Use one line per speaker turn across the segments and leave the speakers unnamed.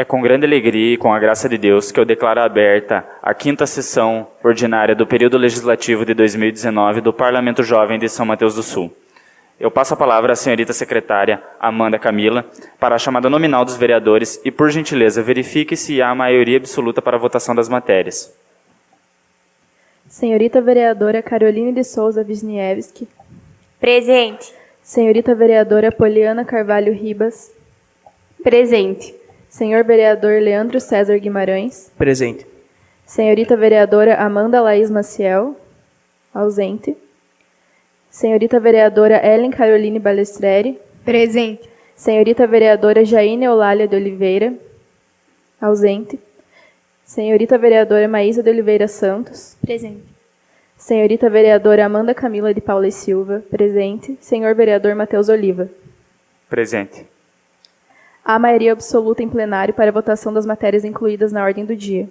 É com grande alegria e com a graça de Deus que eu declaro aberta a 5ª sessão ordinária do período legislativo de 2019 do Parlamento Jovem de São Mateus do Sul. Eu passo a palavra à senhorita secretária Amanda Camila para a chamada nominal dos vereadores e, por gentileza, verifique se há maioria absoluta para a votação das matérias.
Senhorita vereadora Caroline de Souza Wisniewski.
Presente.
Senhorita vereadora Poliana Carvalho Ribas.
Presente.
Senhor vereador Leandro César Guimarães.
Presente.
Senhorita vereadora Amanda Laís Maciel. Ausente. Senhorita vereadora Ellen Caroline Balestreri.
Presente.
Senhorita vereadora Jaine Eulália de Oliveira. Ausente. Senhorita vereadora Maísa de Oliveira Santos.
Presente.
Senhorita vereadora Amanda Camila de Paula e Silva. Presente. Senhor vereador Matheus Oliva.
Presente.
Há maioria absoluta em plenário para a votação das matérias incluídas na ordem do dia.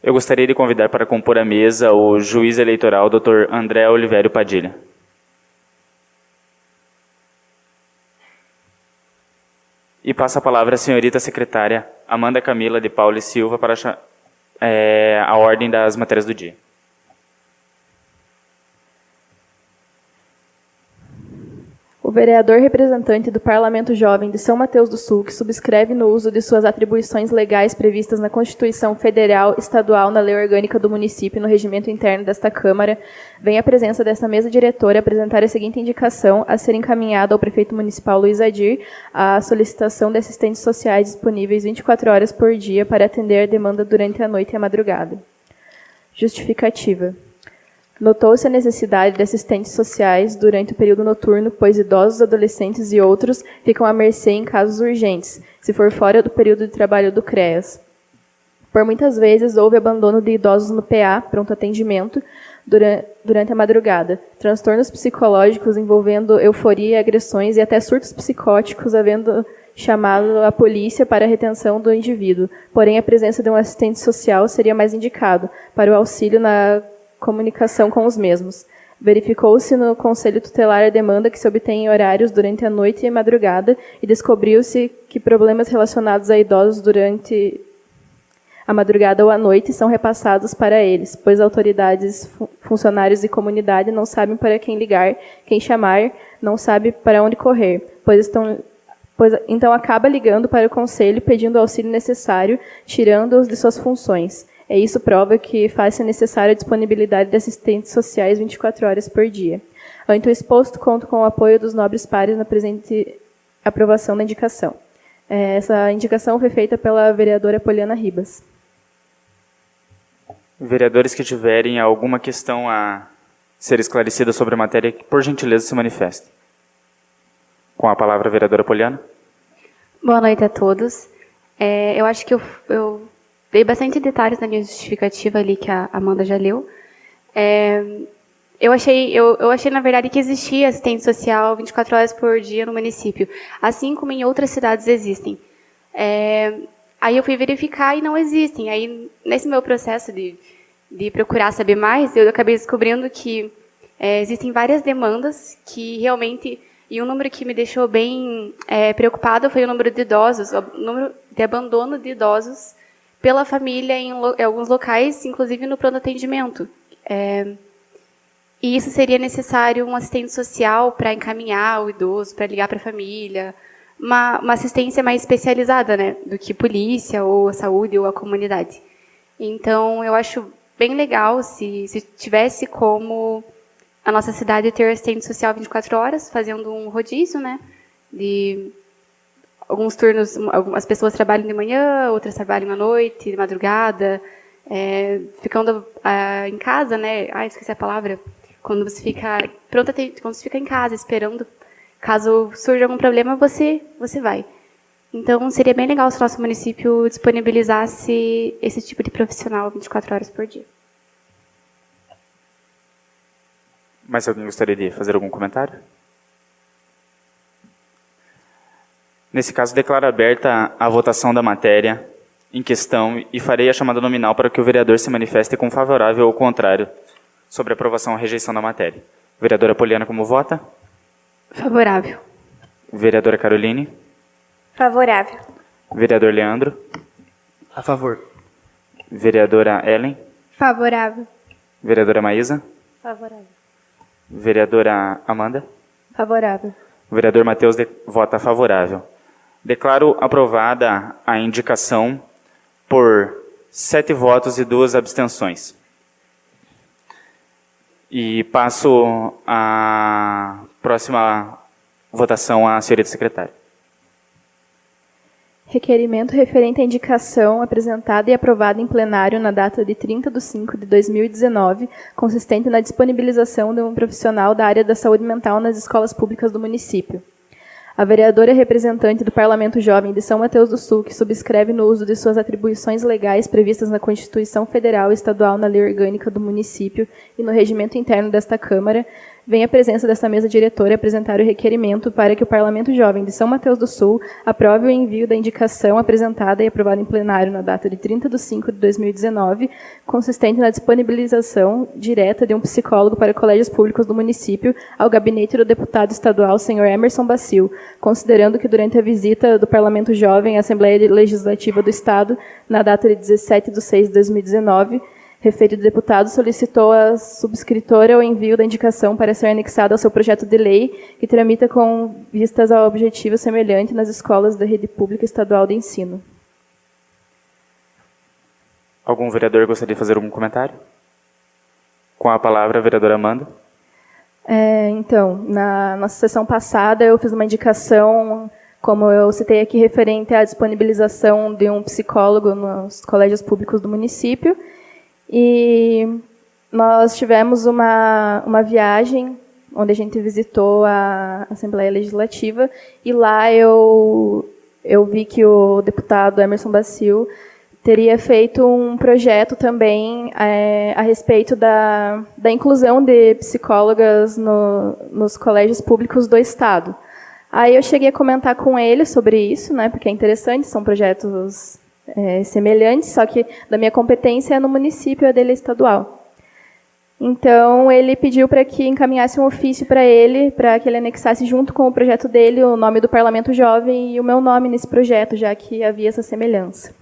Eu gostaria de convidar para compor a mesa o juiz eleitoral, Dr. André Olivério Padilha. E passo a palavra à senhorita secretária Amanda Camila de Paula e Silva para a ordem das matérias do dia.
O vereador representante do Parlamento Jovem de São Mateus do Sul, que subscreve no uso de suas atribuições legais previstas na Constituição Federal, Estadual, na Lei Orgânica do Município e no Regimento Interno desta Câmara, vem à presença desta mesa diretora apresentar a seguinte indicação a ser encaminhada ao prefeito municipal Luiz Adir a solicitação de assistentes sociais disponíveis 24 horas por dia para atender a demanda durante a noite e a madrugada. Justificativa. Notou-se a necessidade de assistentes sociais durante o período noturno, pois idosos, adolescentes e outros ficam à mercê em casos urgentes, se for fora do período de trabalho do CREAS. Por muitas vezes, houve abandono de idosos no PA, pronto atendimento, durante a madrugada, transtornos psicológicos envolvendo euforia e agressões e até surtos psicóticos, havendo chamado a polícia para a retenção do indivíduo. Porém, a presença de um assistente social seria mais indicado para o auxílio na comunicação com os mesmos. Verificou-se no Conselho Tutelar a demanda que se obtém em horários durante a noite e madrugada e descobriu-se que problemas relacionados a idosos durante a madrugada ou à noite são repassados para eles, pois autoridades, funcionários e comunidade não sabem para quem ligar, quem chamar, não sabe para onde correr, então acaba ligando para o Conselho pedindo o auxílio necessário, tirando-os de suas funções. Isso prova que faz-se necessária a disponibilidade de assistentes sociais 24 horas por dia. Ante o exposto, conto com o apoio dos nobres pares na presente aprovação da indicação. Essa indicação foi feita pela vereadora Poliana Ribas.
Vereadores que tiverem alguma questão a ser esclarecida sobre a matéria, que por gentileza se manifestem. Com a palavra a vereadora Poliana.
Boa noite a todos. Eu acho que eu dei bastante detalhes na minha justificativa ali, que a Amanda já leu. Eu achei, na verdade, que existia assistente social 24 horas por dia no município, assim como em outras cidades existem. Aí eu fui verificar e não existem. Aí, nesse meu processo de procurar saber mais, eu acabei descobrindo que existem várias demandas que realmente... E um número que me deixou bem preocupada foi o número de idosos, o número de abandono de idosos pela família em alguns locais, inclusive no pronto atendimento. E isso seria necessário um assistente social para encaminhar o idoso, para ligar para a família, uma assistência mais especializada, né, do que polícia, ou a saúde, ou a comunidade. Então, eu acho bem legal se tivesse como a nossa cidade ter assistente social 24 horas, fazendo um rodízio, né, de... Alguns turnos, algumas pessoas trabalham de manhã, outras trabalham à noite, de madrugada, ficando em casa, né? Esqueci a palavra. Quando você fica pronta, quando você fica em casa esperando, caso surja algum problema, você vai. Então, seria bem legal se o nosso município disponibilizasse esse tipo de profissional 24 horas por dia.
Mais alguém gostaria de fazer algum comentário? Nesse caso, declaro aberta a votação da matéria em questão e farei a chamada nominal para que o vereador se manifeste com favorável ou contrário sobre a aprovação ou rejeição da matéria. Vereadora Poliana, como vota?
Favorável.
Vereadora Caroline?
Favorável.
Vereador Leandro.
A favor.
Vereadora Ellen.
Favorável.
Vereadora Maísa.
Favorável.
Vereadora Amanda.
Favorável.
O vereador Matheus vota favorável. Declaro aprovada a indicação por 7 votos e 2 abstenções. E passo a próxima votação à senhorita secretária.
Requerimento referente à indicação apresentada e aprovada em plenário na data de 30/5/2019, consistente na disponibilização de um profissional da área da saúde mental nas escolas públicas do município. A vereadora representante do Parlamento Jovem de São Mateus do Sul, que subscreve no uso de suas atribuições legais previstas na Constituição Federal e Estadual, na Lei Orgânica do Município e no regimento interno desta Câmara, vem à presença desta mesa diretora apresentar o requerimento para que o Parlamento Jovem de São Mateus do Sul aprove o envio da indicação apresentada e aprovada em plenário na data de 30/5/2019, consistente na disponibilização direta de um psicólogo para colégios públicos do município ao gabinete do deputado estadual, senhor Emerson Bacil, considerando que durante a visita do Parlamento Jovem à Assembleia Legislativa do Estado, na data de 17/6/2019, referido deputado solicitou à subscritora o envio da indicação para ser anexada ao seu projeto de lei, que tramita com vistas ao objetivo semelhante nas escolas da rede pública estadual de ensino.
Algum vereador gostaria de fazer algum comentário? Com a palavra, a vereadora Amanda.
Então, na nossa sessão passada, eu fiz uma indicação, como eu citei aqui, referente à disponibilização de um psicólogo nos colégios públicos do município. E nós tivemos uma viagem onde a gente visitou a Assembleia Legislativa e lá eu vi que o deputado Emerson Bacil teria feito um projeto também a respeito da inclusão de psicólogas nos colégios públicos do Estado. Aí eu cheguei a comentar com ele sobre isso, né, porque é interessante, são projetos semelhantes, só que da minha competência é no município, a dele é estadual. Então, ele pediu para que encaminhasse um ofício para que ele anexasse junto com o projeto dele o nome do Parlamento Jovem e o meu nome nesse projeto, já que havia essa semelhança.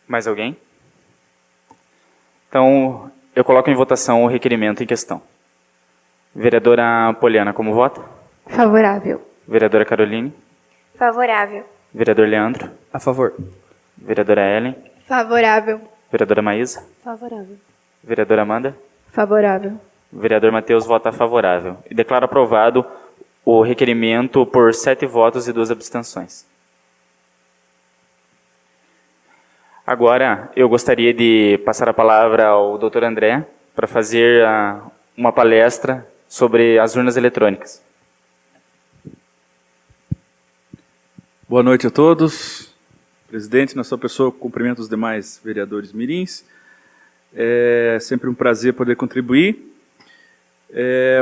Mais alguém? Então, eu coloco em votação o requerimento em questão. Vereadora Poliana, como vota?
Favorável.
Vereadora Caroline?
Favorável.
Vereador Leandro?
A favor.
Vereadora Ellen?
Favorável.
Vereadora Maísa?
Favorável.
Vereadora Amanda?
Favorável.
Vereador Matheus vota favorável. E declaro aprovado o requerimento por 7 votos e 2 abstenções. Agora, eu gostaria de passar a palavra ao Dr. André para fazer uma palestra sobre as urnas eletrônicas.
Boa noite a todos. Presidente, na sua pessoa, cumprimento os demais vereadores mirins. É sempre um prazer poder contribuir.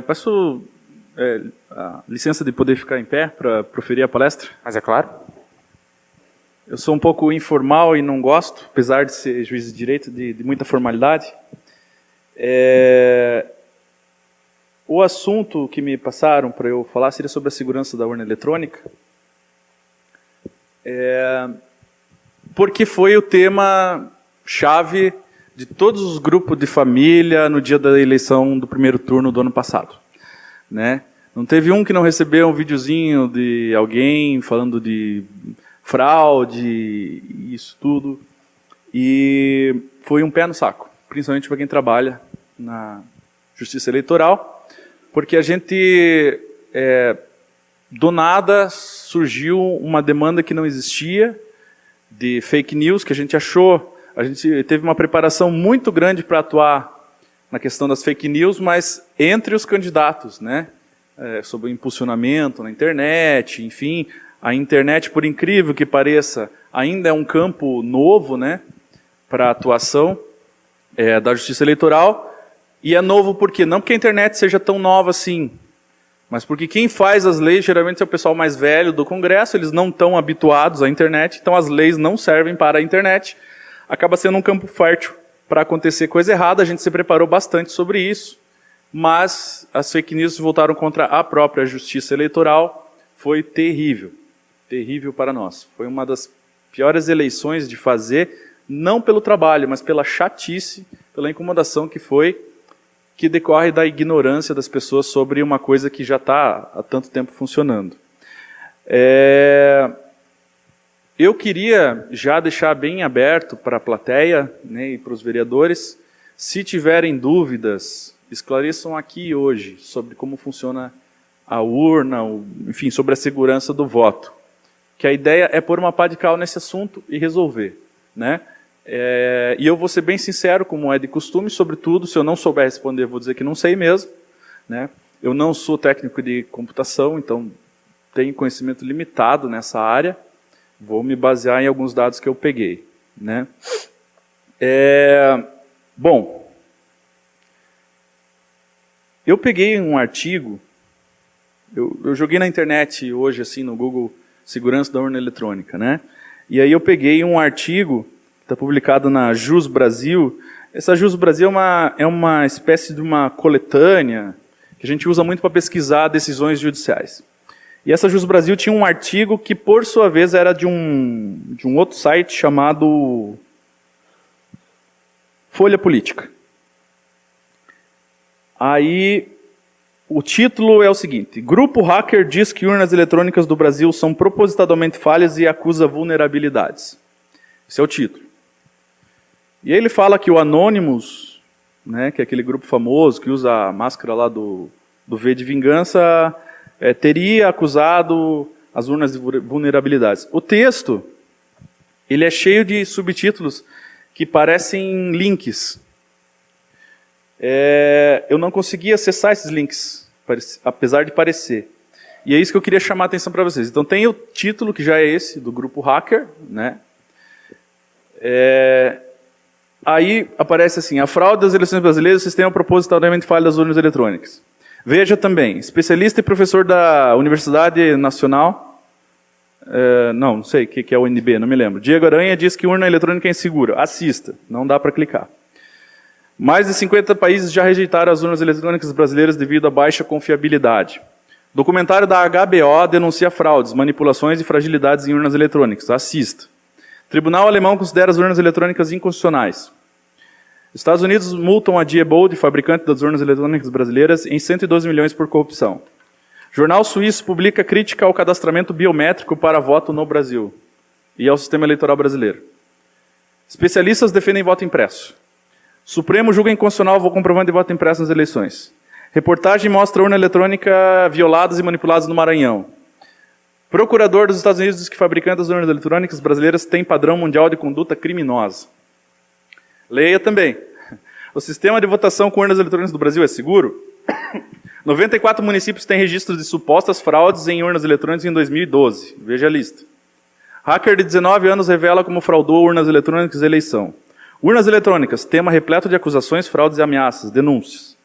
Peço a licença de poder ficar em pé para proferir a palestra.
Mas é claro.
Eu sou um pouco informal e não gosto, apesar de ser juiz de direito, de muita formalidade. O assunto que me passaram para eu falar seria sobre a segurança da urna eletrônica. Porque foi o tema-chave de todos os grupos de família no dia da eleição do primeiro turno do ano passado. Né? Não teve um que não recebeu um videozinho de alguém falando de fraude, isso tudo. E foi um pé no saco, principalmente para quem trabalha na Justiça Eleitoral, porque a gente, do nada, surgiu uma demanda que não existia, de fake news, que a gente teve uma preparação muito grande para atuar na questão das fake news, mas entre os candidatos, né? Sobre o impulsionamento na internet, enfim, a internet, por incrível que pareça, ainda é um campo novo, né, para a atuação da Justiça Eleitoral, e é novo por quê? Não porque a internet seja tão nova assim, mas porque quem faz as leis geralmente é o pessoal mais velho do Congresso, eles não estão habituados à internet, então as leis não servem para a internet, acaba sendo um campo fértil para acontecer coisa errada, a gente se preparou bastante sobre isso, mas as fake news voltaram contra a própria Justiça Eleitoral, foi terrível. Terrível para nós. Foi uma das piores eleições de fazer, não pelo trabalho, mas pela chatice, pela incomodação que decorre da ignorância das pessoas sobre uma coisa que já está há tanto tempo funcionando. Eu queria já deixar bem aberto para a plateia, né, e para os vereadores, se tiverem dúvidas, esclareçam aqui hoje sobre como funciona a urna, enfim, sobre a segurança do voto. Que a ideia é pôr uma pá de cal nesse assunto e resolver, né? E eu vou ser bem sincero, como é de costume, sobretudo, se eu não souber responder, vou dizer que não sei mesmo, né? Eu não sou técnico de computação, então tenho conhecimento limitado nessa área, vou me basear em alguns dados que eu peguei, né? Bom, eu peguei um artigo, eu joguei na internet hoje, assim, no Google, Segurança da Urna Eletrônica, né? E aí eu peguei um artigo, que está publicado na JUS Brasil. Essa JUS Brasil é uma espécie de uma coletânea, que a gente usa muito para pesquisar decisões judiciais. E essa JUS Brasil tinha um artigo que, por sua vez, era de um outro site chamado Folha Política. Aí, o título é o seguinte: Grupo hacker diz que urnas eletrônicas do Brasil são propositadamente falhas e acusa vulnerabilidades. Esse é o título. E aí ele fala que o Anonymous, né, que é aquele grupo famoso que usa a máscara lá do V de Vingança, teria acusado as urnas de vulnerabilidades. O texto, ele é cheio de subtítulos que parecem links. Eu não consegui acessar esses links, apesar de parecer. E é isso que eu queria chamar a atenção para vocês. Então tem o título, que já é esse, do grupo hacker, né? Aí aparece assim: a fraude das eleições brasileiras, o sistema propositadamente falha das urnas eletrônicas. Veja também, especialista e professor da Universidade Nacional, não sei o que é o UNB, não me lembro. Diego Aranha diz que urna eletrônica é insegura. Assista, não dá para clicar. Mais de 50 países já rejeitaram as urnas eletrônicas brasileiras devido à baixa confiabilidade. Documentário da HBO denuncia fraudes, manipulações e fragilidades em urnas eletrônicas. Assista. Tribunal alemão considera as urnas eletrônicas inconstitucionais. Estados Unidos multam a Diebold, fabricante das urnas eletrônicas brasileiras, em 112 milhões por corrupção. Jornal suíço publica crítica ao cadastramento biométrico para voto no Brasil e ao sistema eleitoral brasileiro. Especialistas defendem voto impresso. Supremo julga inconstitucional o comprovante de voto impresso nas eleições. Reportagem mostra urna eletrônica violadas e manipuladas no Maranhão. Procurador dos Estados Unidos diz que fabricante das urnas eletrônicas brasileiras tem padrão mundial de conduta criminosa. Leia também. O sistema de votação com urnas eletrônicas do Brasil é seguro? 94 municípios têm registros de supostas fraudes em urnas eletrônicas em 2012. Veja a lista. Hacker de 19 anos revela como fraudou urnas eletrônicas de eleição. Urnas eletrônicas, tema repleto de acusações, fraudes e ameaças, denúncias.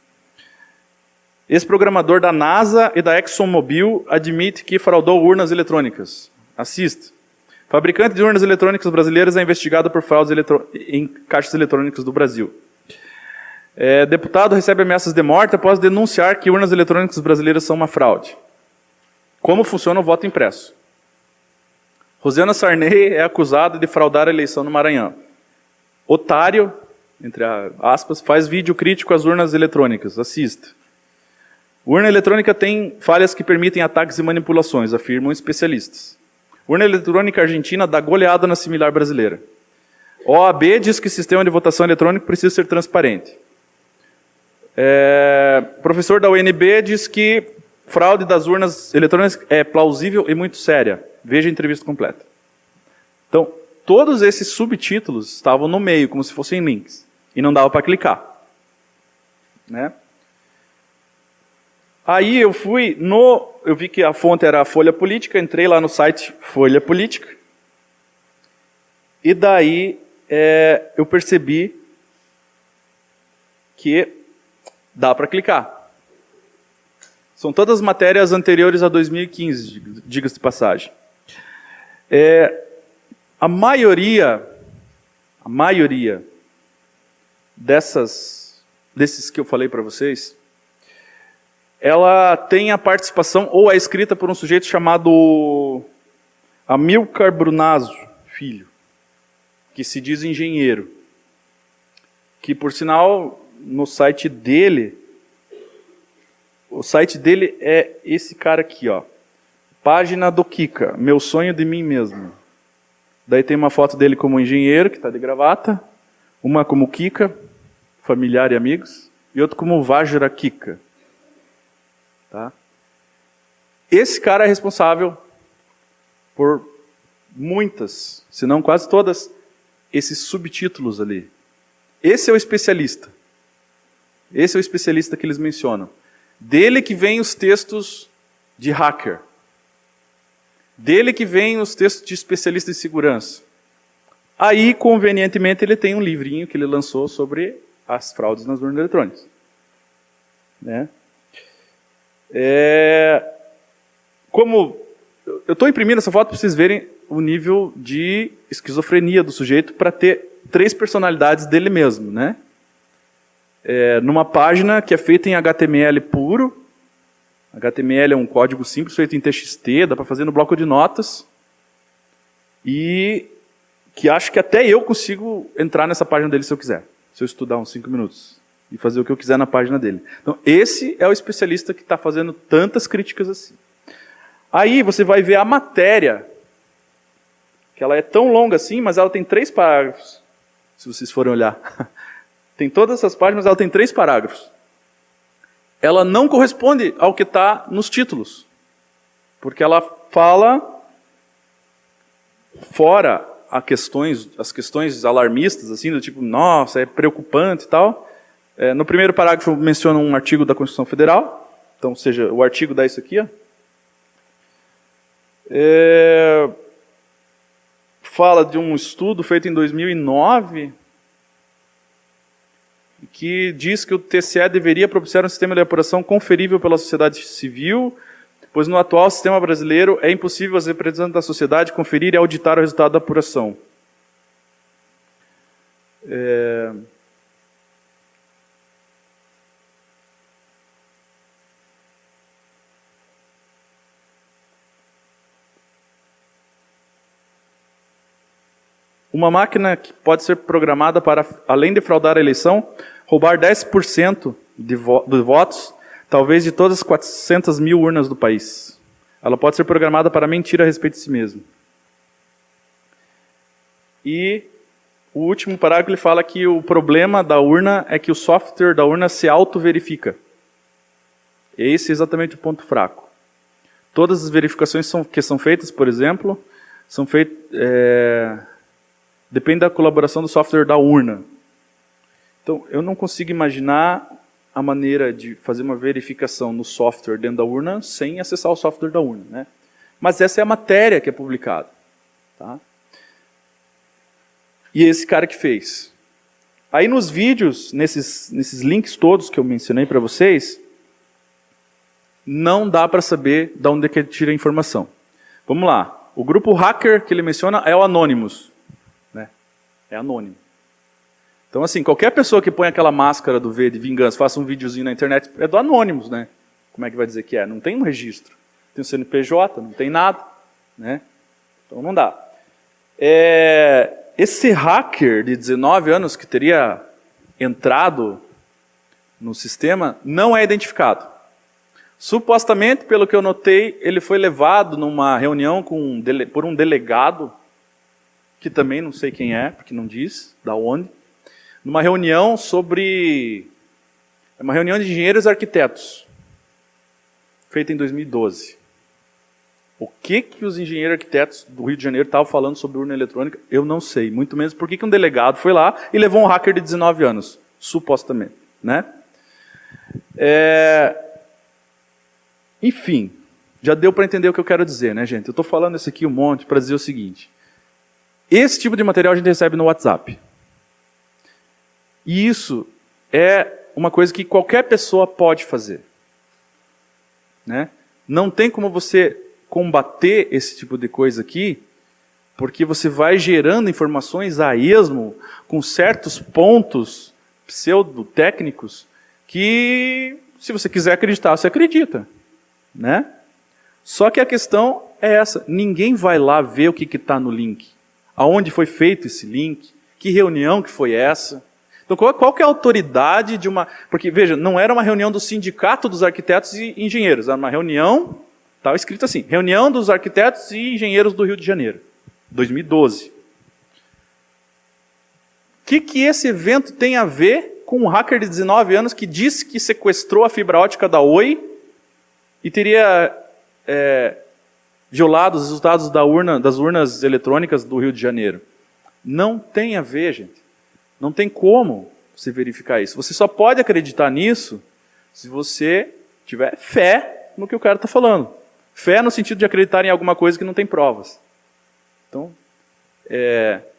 Ex-programador da NASA e da ExxonMobil admite que fraudou urnas eletrônicas. Assista. Fabricante de urnas eletrônicas brasileiras é investigado por fraudes em caixas eletrônicas do Brasil. Deputado recebe ameaças de morte após denunciar que urnas eletrônicas brasileiras são uma fraude. Como funciona o voto impresso? Rosiana Sarney é acusada de fraudar a eleição no Maranhão. Otário, entre aspas, faz vídeo crítico às urnas eletrônicas. Assista. Urna eletrônica tem falhas que permitem ataques e manipulações, afirmam especialistas. Urna eletrônica argentina dá goleada na similar brasileira. OAB diz que o sistema de votação eletrônico precisa ser transparente. Professor da UNB diz que fraude das urnas eletrônicas é plausível e muito séria. Veja a entrevista completa. Então, todos esses subtítulos estavam no meio, como se fossem links. E não dava para clicar. Né? Aí eu vi que a fonte era a Folha Política, entrei lá no site Folha Política. E daí eu percebi que dá para clicar. São todas matérias anteriores a 2015, diga-se de passagem. A maioria desses que eu falei para vocês ela tem a participação, ou é escrita por um sujeito chamado Amilcar Brunazzo, filho, que se diz engenheiro, que, por sinal, no site dele, o site dele é esse cara aqui, ó, Página do Kika, Meu Sonho de Mim Mesmo. Daí tem uma foto dele como engenheiro, que está de gravata, uma como Kika, familiar e amigos, e outra como Vajra Kika. Tá? Esse cara é responsável por muitas, se não quase todas, esses subtítulos ali. Esse é o especialista. Esse é o especialista que eles mencionam. Dele que vem os textos de hacker. Dele que vem os textos de especialista em segurança. Aí, convenientemente, ele tem um livrinho que ele lançou sobre as fraudes nas urnas eletrônicas. Né? Como eu estou imprimindo essa foto para vocês verem o nível de esquizofrenia do sujeito para ter 3 personalidades dele mesmo, né? Numa página que é feita em HTML puro. HTML é um código simples feito em TXT, dá para fazer no bloco de notas. E que acho que até eu consigo entrar nessa página dele se eu quiser. Se eu estudar uns 5 minutos. E fazer o que eu quiser na página dele. Então, esse é o especialista que está fazendo tantas críticas assim. Aí você vai ver a matéria, que ela é tão longa assim, mas ela tem 3 parágrafos, se vocês forem olhar. Tem todas essas páginas, ela tem 3 parágrafos. Ela não corresponde ao que está nos títulos, porque ela fala fora as questões alarmistas, assim, do tipo, nossa, é preocupante e tal. No primeiro parágrafo menciona um artigo da Constituição Federal, então, ou seja, o artigo dá isso aqui, ó. Fala de um estudo feito em 2009, que diz que o TSE deveria propiciar um sistema de apuração conferível pela sociedade civil, pois no atual sistema brasileiro é impossível aos representantes da sociedade conferir e auditar o resultado da apuração. Uma máquina que pode ser programada para, além de fraudar a eleição, roubar 10% de votos, talvez de todas as 400 mil urnas do país. Ela pode ser programada para mentir a respeito de si mesma. E o último parágrafo ele fala que o problema da urna é que o software da urna se auto-verifica. Esse é exatamente o ponto fraco. Todas as verificações que são feitas, por exemplo, são feitas... Depende da colaboração do software da urna. Então, eu não consigo imaginar a maneira de fazer uma verificação no software dentro da urna sem acessar o software da urna, né? Mas essa é a matéria que é publicada. Tá? E esse cara que fez. Aí nos vídeos, nesses links todos que eu mencionei para vocês, não dá para saber de onde é que ele tira a informação. Vamos lá. O grupo hacker que ele menciona é o Anonymous. É anônimo. Então, assim, qualquer pessoa que põe aquela máscara do V de vingança, faça um videozinho na internet, é do Anonymous, né? Como é que vai dizer que é? Não tem um registro. Tem o CNPJ, não tem nada. Né? Então, não dá. Esse hacker de 19 anos que teria entrado no sistema não é identificado. Supostamente, pelo que eu notei, ele foi levado numa reunião por um delegado, que também não sei quem é, porque não diz da onde, numa reunião uma reunião de engenheiros e arquitetos, feita em 2012. O que os engenheiros e arquitetos do Rio de Janeiro estavam falando sobre urna eletrônica, eu não sei, muito menos por que um delegado foi lá e levou um hacker de 19 anos, supostamente. Né? Enfim, já deu para entender o que eu quero dizer, né, gente? Eu estou falando isso aqui um monte para dizer o seguinte. Esse tipo de material a gente recebe no WhatsApp. E isso é uma coisa que qualquer pessoa pode fazer. Né? Não tem como você combater esse tipo de coisa aqui, porque você vai gerando informações a esmo, com certos pontos pseudo-técnicos, que Se você quiser acreditar, você acredita, né? Só que a questão é essa, ninguém vai lá ver o que está no link. Aonde foi feito esse link, que reunião que foi essa. Então qual que é a autoridade de uma... Porque, veja, não era uma reunião do Sindicato dos Arquitetos e Engenheiros, era uma reunião, estava escrito assim, Reunião dos Arquitetos e Engenheiros do Rio de Janeiro, 2012. O que esse evento tem a ver com um hacker de 19 anos que disse que sequestrou a fibra ótica da Oi e teria violado os resultados das urnas eletrônicas do Rio de Janeiro? Não tem a ver, gente. Não tem como você verificar isso. Você só pode acreditar nisso se você tiver fé no que o cara está falando. Fé no sentido de acreditar em alguma coisa que não tem provas. Então,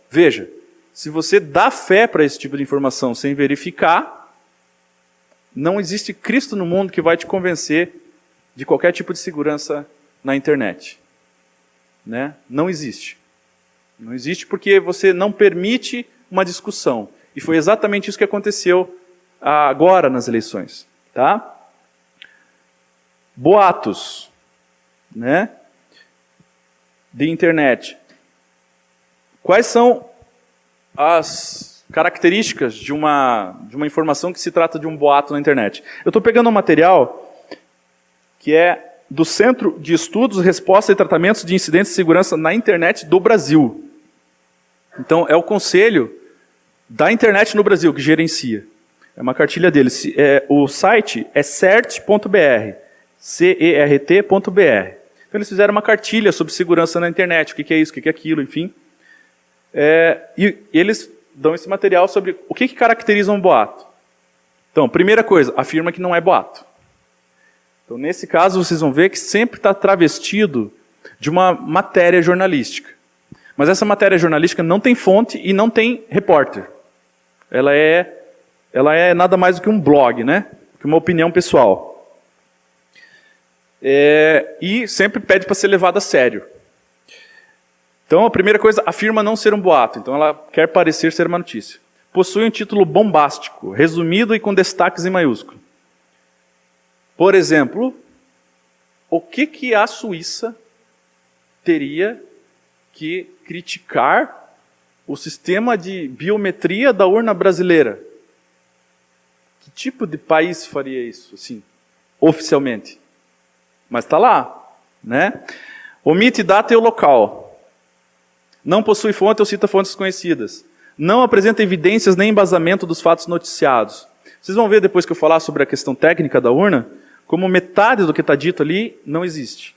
veja, se você dá fé para esse tipo de informação sem verificar, não existe Cristo no mundo que vai te convencer de qualquer tipo de segurança na internet. Né? Não existe. Não existe porque você não permite uma discussão. E foi exatamente isso que aconteceu agora nas eleições. Tá? Boatos, né, de internet. Quais são as características de uma informação que se trata de um boato na internet? Eu estou pegando um material que é do Centro de Estudos, Resposta e Tratamentos de Incidentes de Segurança na Internet do Brasil. Então, é o Conselho da Internet no Brasil que gerencia. É uma cartilha deles. O site é cert.br, CERT.br. Então, eles fizeram uma cartilha sobre segurança na internet, o que é isso, o que é aquilo, enfim. E eles dão esse material sobre o que caracteriza um boato. Então, primeira coisa, afirma que não é boato. Então, nesse caso, vocês vão ver que sempre está travestido de uma matéria jornalística. Mas essa matéria jornalística não tem fonte e não tem repórter. Ela é nada mais do que um blog, né? Que uma opinião pessoal. E sempre pede para ser levado a sério. Então, a primeira coisa, afirma não ser um boato. Então, ela quer parecer ser uma notícia. Possui um título bombástico, resumido e com destaques em maiúsculo. Por exemplo, o que a Suíça teria que criticar o sistema de biometria da urna brasileira? Que tipo de país faria isso, assim, oficialmente? Mas está lá, né? Omite data e o local. Não possui fonte ou cita fontes desconhecidas. Não apresenta evidências nem embasamento dos fatos noticiados. Vocês vão ver depois que eu falar sobre a questão técnica da urna, como metade do que está dito ali não existe.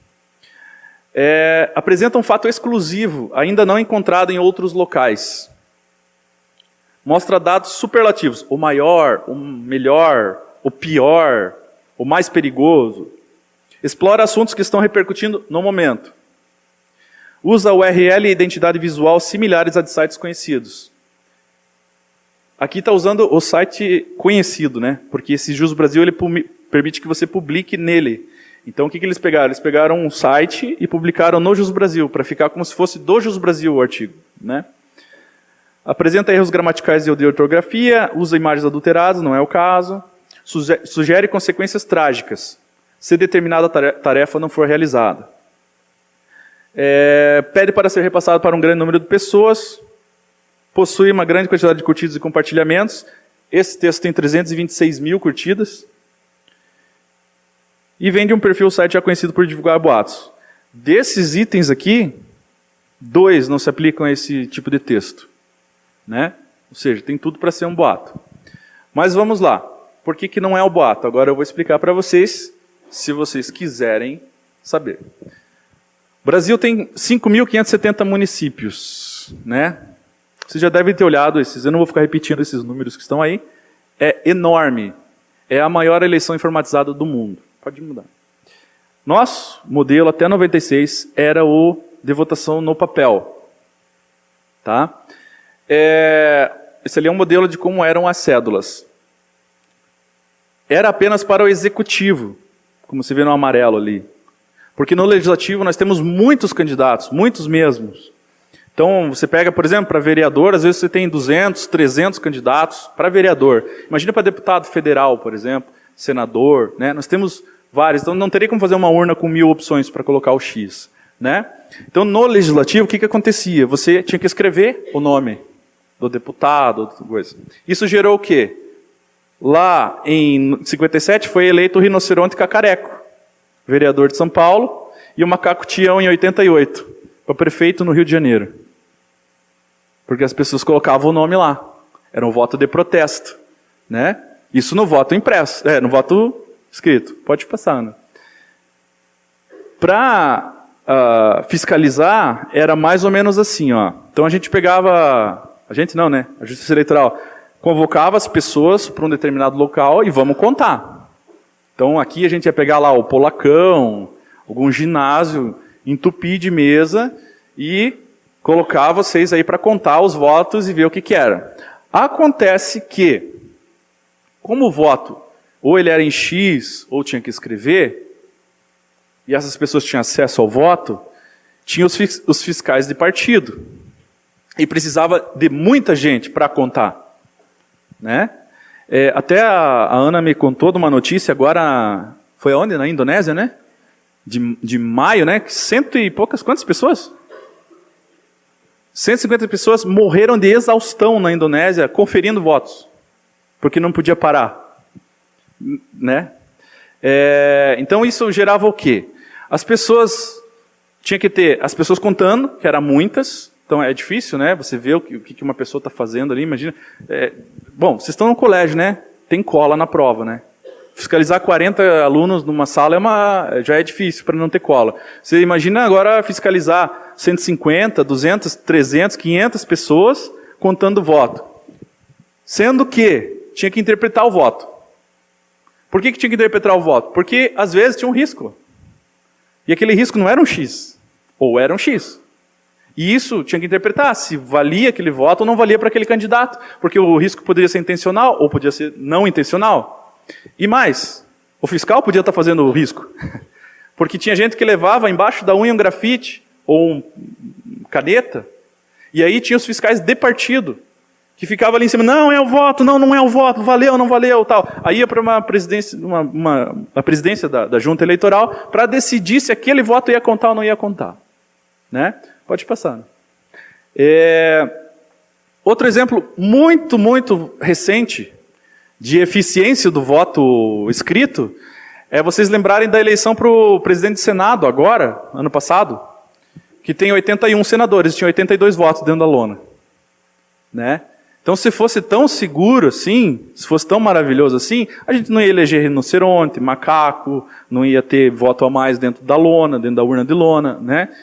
Apresenta um fato exclusivo, ainda não encontrado em outros locais. Mostra dados superlativos. O maior, o melhor, o pior, o mais perigoso. Explora assuntos que estão repercutindo no momento. Usa URL e identidade visual similares a de sites conhecidos. Aqui está usando o site conhecido, né? Porque esse Jus Brasil ele permite que você publique nele. Então o que eles pegaram? Eles pegaram um site e publicaram no Jus Brasil, para ficar como se fosse do Jus Brasil o artigo, né? Apresenta erros gramaticais e de ortografia, usa imagens adulteradas, não é o caso. Sugere consequências trágicas, se determinada tarefa não for realizada. Pede para ser repassado para um grande número de pessoas. Possui uma grande quantidade de curtidas e compartilhamentos. Esse texto tem 326 mil curtidas. E vem de um perfil site já conhecido por divulgar boatos. Desses itens aqui, 2 não se aplicam a esse tipo de texto, né? Ou seja, tem tudo para ser um boato. Mas vamos lá. Por que não é o boato? Agora eu vou explicar para vocês, se vocês quiserem saber. O Brasil tem 5.570 municípios, né? Vocês já devem ter olhado esses, eu não vou ficar repetindo esses números que estão aí. É enorme. É a maior eleição informatizada do mundo. Pode mudar. Nosso modelo, até 96, era o de votação no papel. Tá? Esse ali é um modelo de como eram as cédulas. Era apenas para o executivo, como você vê no amarelo ali. Porque no legislativo nós temos muitos candidatos, muitos mesmos. Então, você pega, por exemplo, para vereador, às vezes você tem 200, 300 candidatos para vereador. Imagina para deputado federal, por exemplo. senador, né? Nós temos vários, então não teria como fazer uma urna com 1000 opções para colocar o X, né? Então, no legislativo, o que acontecia? Você tinha que escrever o nome do deputado, coisa. Isso gerou o quê? Lá em 57 foi eleito o rinoceronte cacareco, vereador de São Paulo, e o macaco Tião em 88, para prefeito no Rio de Janeiro. Porque as pessoas colocavam o nome lá. Era um voto de protesto, né? Isso no voto impresso, no voto escrito. Pode passar, Ana. Para fiscalizar, era mais ou menos assim, ó. Então a gente pegava, a gente não, né? A Justiça Eleitoral convocava as pessoas para um determinado local e vamos contar. Então aqui a gente ia pegar lá o Polacão, algum ginásio, entupir de mesa e colocar vocês aí para contar os votos e ver o que era. Acontece que, como o voto, ou ele era em X, ou tinha que escrever, e essas pessoas tinham acesso ao voto, tinha os fiscais de partido. E precisava de muita gente para contar. Né? Até a Ana me contou de uma notícia agora, foi aonde? Na Indonésia, né? De maio, né? 100 e poucas, quantas pessoas? 150 pessoas morreram de exaustão na Indonésia conferindo votos, porque não podia parar. Né? Então isso gerava o quê? As pessoas, tinha que ter as pessoas contando, que eram muitas, então é difícil, né? Você vê o que uma pessoa está fazendo ali, imagina. Bom, vocês estão no colégio, né? Tem cola na prova, né? Fiscalizar 40 alunos numa sala já é difícil para não ter cola. Você imagina agora fiscalizar 150, 200, 300, 500 pessoas contando voto. Sendo que tinha que interpretar o voto. Por que tinha que interpretar o voto? Porque às vezes tinha um risco. E aquele risco não era um X, ou era um X. E isso tinha que interpretar se valia aquele voto ou não valia para aquele candidato. Porque o risco poderia ser intencional ou podia ser não intencional. E mais, o fiscal podia estar fazendo o risco. Porque tinha gente que levava embaixo da unha um grafite ou caneta, e aí tinha os fiscais de partido, que ficavam ali em cima, não é o voto, não é o voto, valeu, não valeu, tal. Aí ia para a presidência da junta eleitoral para decidir se aquele voto ia contar ou não ia contar. Né? Pode passar. Outro exemplo muito, muito recente de eficiência do voto escrito é vocês lembrarem da eleição para o presidente do Senado agora, ano passado, que tem 81 senadores, tinha 82 votos dentro da lona. Né? Então, se fosse tão seguro assim, se fosse tão maravilhoso assim, a gente não ia eleger rinoceronte, macaco, não ia ter voto a mais dentro da lona, dentro da urna de lona, né?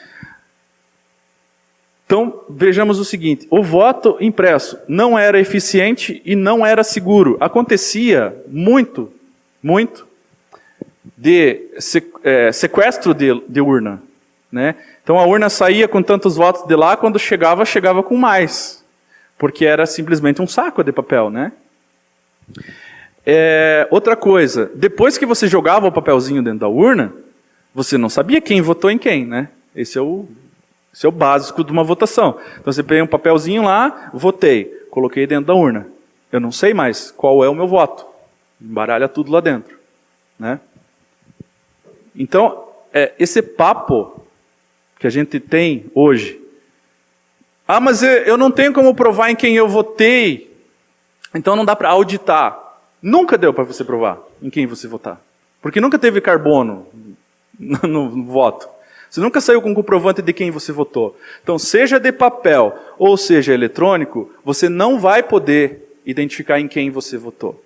Então, vejamos o seguinte, o voto impresso não era eficiente e não era seguro. Acontecia muito de sequestro de urna. Né? Então, a urna saía com tantos votos de lá, quando chegava com mais. Porque era simplesmente um saco de papel. Né? Outra coisa, depois que você jogava o papelzinho dentro da urna, você não sabia quem votou em quem. Né? Esse é o básico de uma votação. Então você pega um papelzinho lá, votei, coloquei dentro da urna. Eu não sei mais qual é o meu voto. Embaralha tudo lá dentro. Né? Então, esse papo que a gente tem hoje, mas eu não tenho como provar em quem eu votei, então não dá para auditar. Nunca deu para você provar em quem você votar. Porque nunca teve carbono no voto. Você nunca saiu com comprovante de quem você votou. Então, seja de papel ou seja eletrônico, você não vai poder identificar em quem você votou.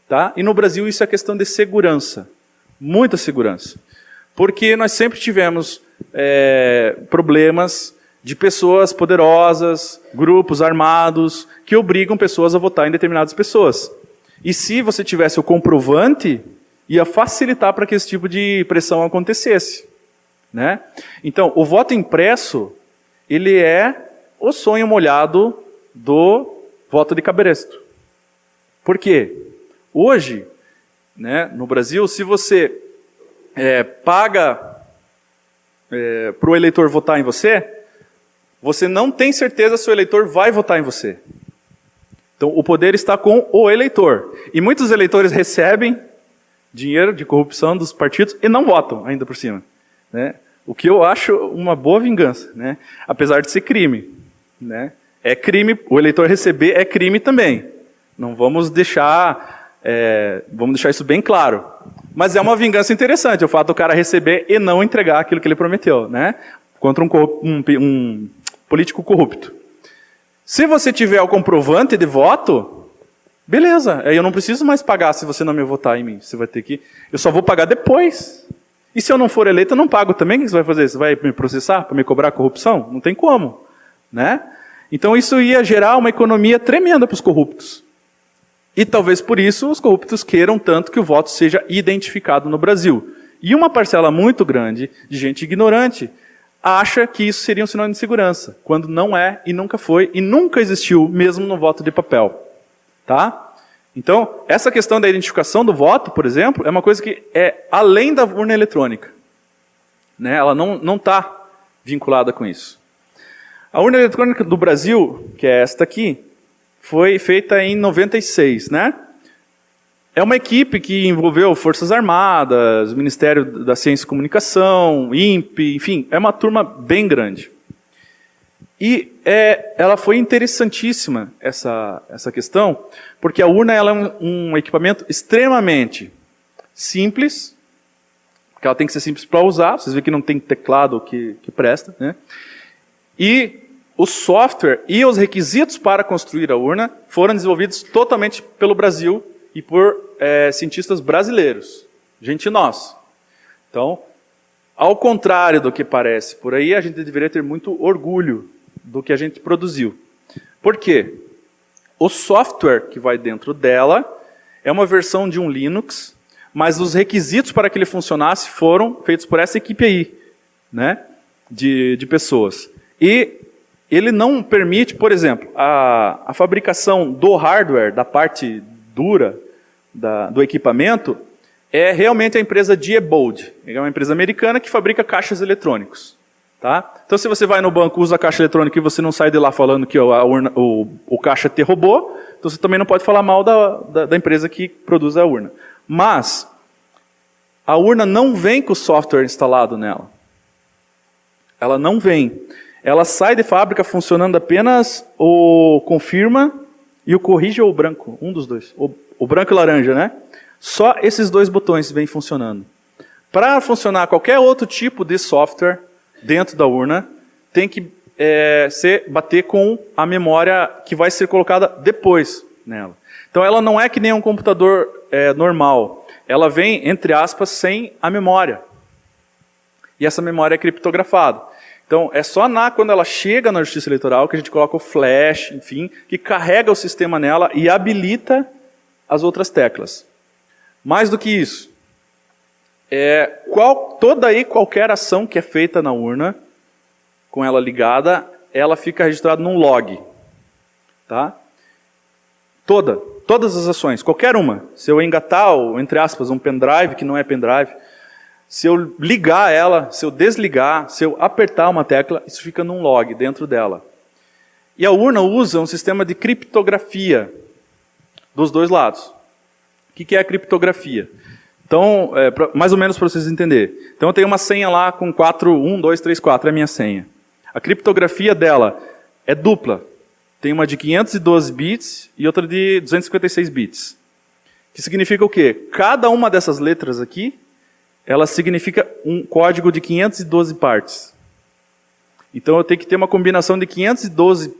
Tá? E no Brasil isso é questão de segurança. Muita segurança. Porque nós sempre tivemos problemas de pessoas poderosas, grupos armados, que obrigam pessoas a votar em determinadas pessoas. E se você tivesse o comprovante, ia facilitar para que esse tipo de pressão acontecesse. Né? Então, o voto impresso, ele é o sonho molhado do voto de cabresto. Por quê? Hoje, né, no Brasil, se você paga para o eleitor votar em você, você não tem certeza se o eleitor vai votar em você. Então, o poder está com o eleitor. E muitos eleitores recebem dinheiro de corrupção dos partidos e não votam ainda por cima, né? O que eu acho uma boa vingança, né? Apesar de ser crime, né? É crime, o eleitor receber é crime também. Não vamos deixar, vamos deixar isso bem claro. Mas é uma vingança interessante, o fato do cara receber e não entregar aquilo que ele prometeu, né? Contra um político corrupto. Se você tiver o comprovante de voto, beleza, aí eu não preciso mais pagar se você não me votar em mim. Você vai ter que, eu só vou pagar depois. E se eu não for eleito, eu não pago também. O que você vai fazer? Você vai me processar para me cobrar corrupção? Não tem como, né? Então isso ia gerar uma economia tremenda para os corruptos. E talvez por isso os corruptos queiram tanto que o voto seja identificado no Brasil. E uma parcela muito grande de gente ignorante acha que isso seria um sinônimo de segurança, quando não é e nunca foi e nunca existiu, mesmo no voto de papel. Tá? Então, essa questão da identificação do voto, por exemplo, é uma coisa que é além da urna eletrônica. Né? Ela não está vinculada com isso. A urna eletrônica do Brasil, que é esta aqui, foi feita em 96, né? É uma equipe que envolveu Forças Armadas, Ministério da Ciência e Comunicação, INPE, enfim, é uma turma bem grande. E ela foi interessantíssima, essa questão, porque a urna ela é um equipamento extremamente simples, porque ela tem que ser simples para usar, vocês veem que não tem teclado que presta, né? E o software e os requisitos para construir a urna foram desenvolvidos totalmente pelo Brasil e por cientistas brasileiros, gente nossa. Então, ao contrário do que parece por aí, a gente deveria ter muito orgulho do que a gente produziu. Por quê? O software que vai dentro dela é uma versão de um Linux, mas os requisitos para que ele funcionasse foram feitos por essa equipe aí, né, de pessoas. E ele não permite, por exemplo, a fabricação do hardware, da parte dura do equipamento, é realmente a empresa Diebold. É uma empresa americana que fabrica caixas eletrônicos. Tá? Então, se você vai no banco, usa a caixa eletrônica e você não sai de lá falando que o caixa te roubou, então você também não pode falar mal da empresa que produz a urna. Mas, a urna não vem com o software instalado nela. Ela não vem. Ela sai de fábrica funcionando apenas o confirma e o corrige ou o branco, um dos dois. O branco e laranja, né? Só esses dois botões vêm funcionando. Para funcionar qualquer outro tipo de software dentro da urna, tem que bater com a memória que vai ser colocada depois nela. Então ela não é que nem um computador normal. Ela vem, entre aspas, sem a memória. E essa memória é criptografada. Então é só quando ela chega na Justiça Eleitoral que a gente coloca o flash, enfim, que carrega o sistema nela e habilita as outras teclas. Mais do que isso, toda e qualquer ação que é feita na urna, com ela ligada, ela fica registrada num log. Tá? Todas as ações, qualquer uma. Se eu engatar, entre aspas, um pendrive, que não é pendrive, se eu ligar ela, se eu desligar, se eu apertar uma tecla, isso fica num log dentro dela. E a urna usa um sistema de criptografia dos dois lados. O que é a criptografia? Então, mais ou menos para vocês entenderem. Então eu tenho uma senha lá com 1, 2, 3, 4, é a minha senha. A criptografia dela é dupla. Tem uma de 512 bits e outra de 256 bits. Que significa o quê? Cada uma dessas letras aqui, ela significa um código de 512 partes. Então eu tenho que ter uma combinação de 512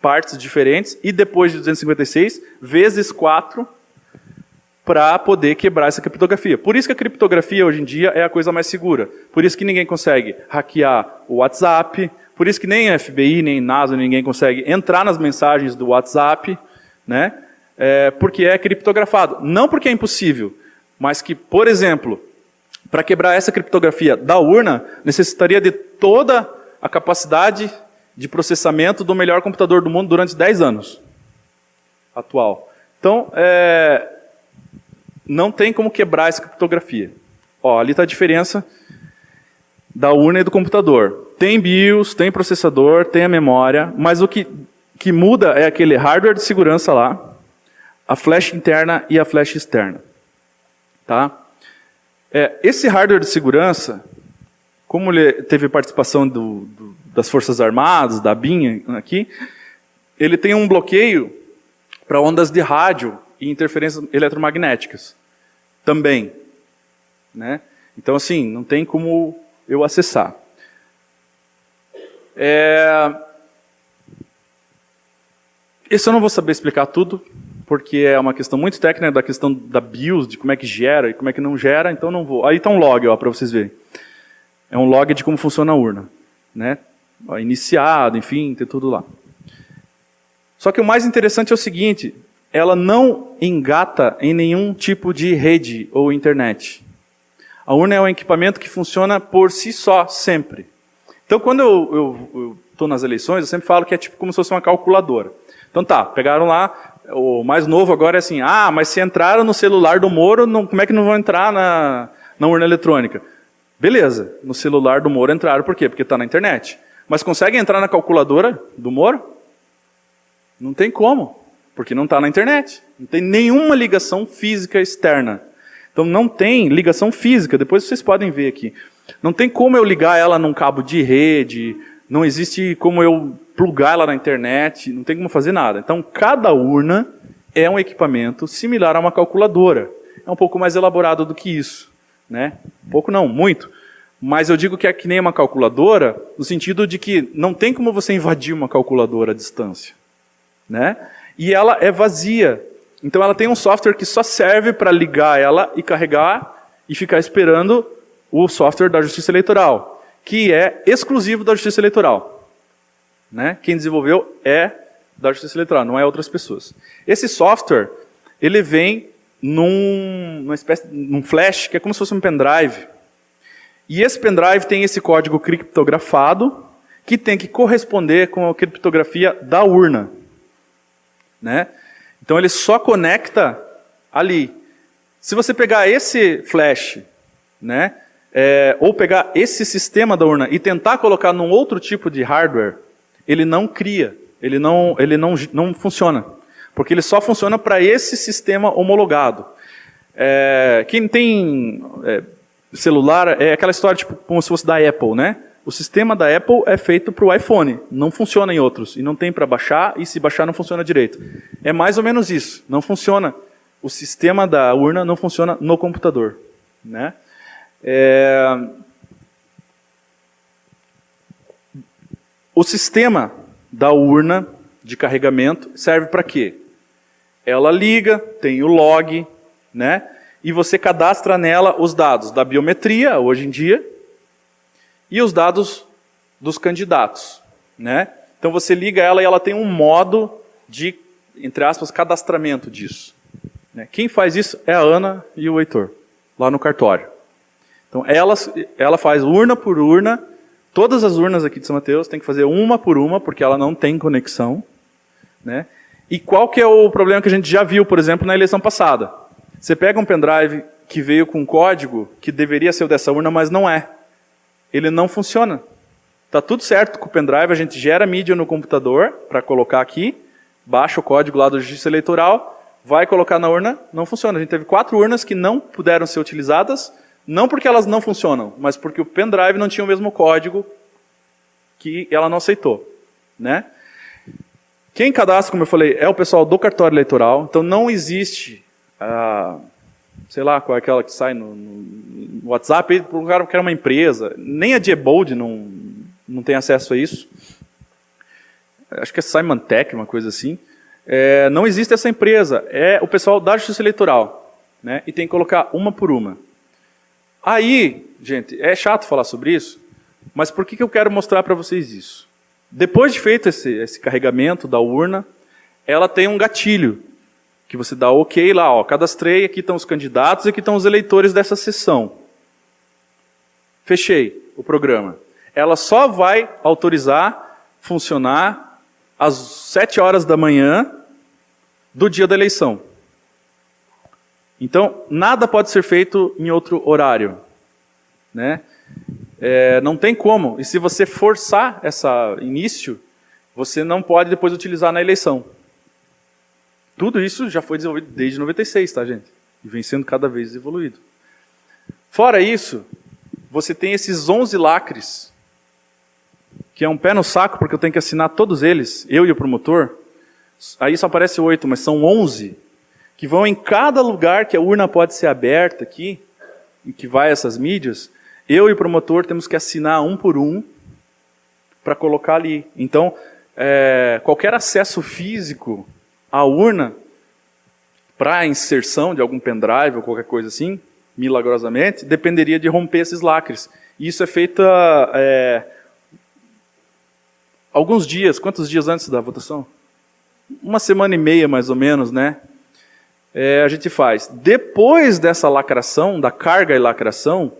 partes diferentes e depois de 256 vezes 4 para poder quebrar essa criptografia. Por isso que a criptografia hoje em dia é a coisa mais segura. Por isso que ninguém consegue hackear o WhatsApp, por isso que nem a FBI, nem a NASA, ninguém consegue entrar nas mensagens do WhatsApp, né? Porque é criptografado. Não porque é impossível, mas que, por exemplo, para quebrar essa criptografia da urna, necessitaria de toda a capacidade de processamento do melhor computador do mundo durante 10 anos atual. Então, não tem como quebrar essa criptografia. Ó, ali está a diferença da urna e do computador. Tem BIOS, tem processador, tem a memória, mas o que muda é aquele hardware de segurança lá, a flash interna e a flash externa. Tá? Esse hardware de segurança, como ele teve participação das Forças Armadas, da BIM aqui, ele tem um bloqueio para ondas de rádio e interferências eletromagnéticas também, né? Então, assim, não tem como eu acessar. Esse eu não vou saber explicar tudo, porque é uma questão muito técnica da questão da BIOS, de como é que gera e como é que não gera, então não vou. Aí está um log, para vocês verem. É um log de como funciona a urna, né? Iniciado, enfim, tem tudo lá. Só que o mais interessante é o seguinte, ela não engata em nenhum tipo de rede ou internet. A urna é um equipamento que funciona por si só, sempre. Então, quando eu estou nas eleições, eu sempre falo que é tipo como se fosse uma calculadora. Então tá, pegaram lá, o mais novo agora é assim, mas se entraram no celular do Moro, como é que não vão entrar na urna eletrônica? Beleza, no celular do Moro entraram, por quê? Porque está na internet. Mas conseguem entrar na calculadora do Moro? Não tem como, porque não está na internet. Não tem nenhuma ligação física externa. Então não tem ligação física, depois vocês podem ver aqui. Não tem como eu ligar ela num cabo de rede, não existe como eu plugar ela na internet, não tem como fazer nada. Então cada urna é um equipamento similar a uma calculadora. É um pouco mais elaborado do que isso, né? Pouco não, muito. Mas eu digo que é que nem uma calculadora, no sentido de que não tem como você invadir uma calculadora à distância, né? E ela é vazia. Então ela tem um software que só serve para ligar ela e carregar e ficar esperando o software da Justiça Eleitoral, que é exclusivo da Justiça Eleitoral, né? Quem desenvolveu é da Justiça Eleitoral, não é outras pessoas. Esse software, ele vem numa espécie, num flash, que é como se fosse um pendrive. E esse pendrive tem esse código criptografado, que tem que corresponder com a criptografia da urna, né? Então ele só conecta ali. Se você pegar esse flash, né, ou pegar esse sistema da urna e tentar colocar num outro tipo de hardware, ele não cria, ele não funciona, porque ele só funciona para esse sistema homologado. Quem tem celular, é aquela história tipo como se fosse da Apple, né? O sistema da Apple é feito para o iPhone, não funciona em outros, e não tem para baixar, e se baixar não funciona direito. É mais ou menos isso, não funciona. O sistema da urna não funciona no computador, né? O sistema da urna de carregamento serve para quê? Ela liga, tem o log, né? E você cadastra nela os dados da biometria, hoje em dia, e os dados dos candidatos, né? Então você liga ela e ela tem um modo de, entre aspas, cadastramento disso, né? Quem faz isso é a Ana e o Heitor, lá no cartório. Então ela faz urna por urna, todas as urnas aqui de São Mateus tem que fazer uma por uma, porque ela não tem conexão, né? E qual que é o problema que a gente já viu, por exemplo, na eleição passada? Você pega um pendrive que veio com um código que deveria ser o dessa urna, mas não é. Ele não funciona. Está tudo certo com o pendrive, a gente gera mídia no computador para colocar aqui, baixa o código lá da Justiça Eleitoral, vai colocar na urna, não funciona. A gente teve 4 urnas que não puderam ser utilizadas, não porque elas não funcionam, mas porque o pendrive não tinha o mesmo código que ela não aceitou, né? Quem cadastra, como eu falei, é o pessoal do cartório eleitoral, então não existe, sei lá, qual é aquela que sai no WhatsApp, para o cara que era uma empresa, nem a Diebold não tem acesso a isso. Acho que é Symantec, uma coisa assim. Não existe essa empresa, é o pessoal da Justiça Eleitoral, né? E tem que colocar uma por uma. Aí, gente, é chato falar sobre isso, mas por que eu quero mostrar para vocês isso? Depois de feito esse carregamento da urna, ela tem um gatilho, que você dá OK lá, ó, cadastrei, aqui estão os candidatos, aqui estão os eleitores dessa sessão. Fechei o programa. Ela só vai autorizar funcionar às 7 horas da manhã do dia da eleição. Então, nada pode ser feito em outro horário, né? Não tem como. E se você forçar esse início, você não pode depois utilizar na eleição. Tudo isso já foi desenvolvido desde 96, tá, gente? E vem sendo cada vez evoluído. Fora isso, você tem esses 11 lacres, que é um pé no saco, porque eu tenho que assinar todos eles, eu e o promotor. Aí só aparece 8, mas são 11, que vão em cada lugar que a urna pode ser aberta aqui, em que vai essas mídias. Eu e o promotor temos que assinar um por um, para colocar ali. Então, qualquer acesso físico à urna, para a inserção de algum pendrive ou qualquer coisa assim, milagrosamente, dependeria de romper esses lacres. E isso é feito alguns dias. Quantos dias antes da votação? 1 semana e meia, mais ou menos, né? A gente faz. Depois dessa lacração, da carga e lacração,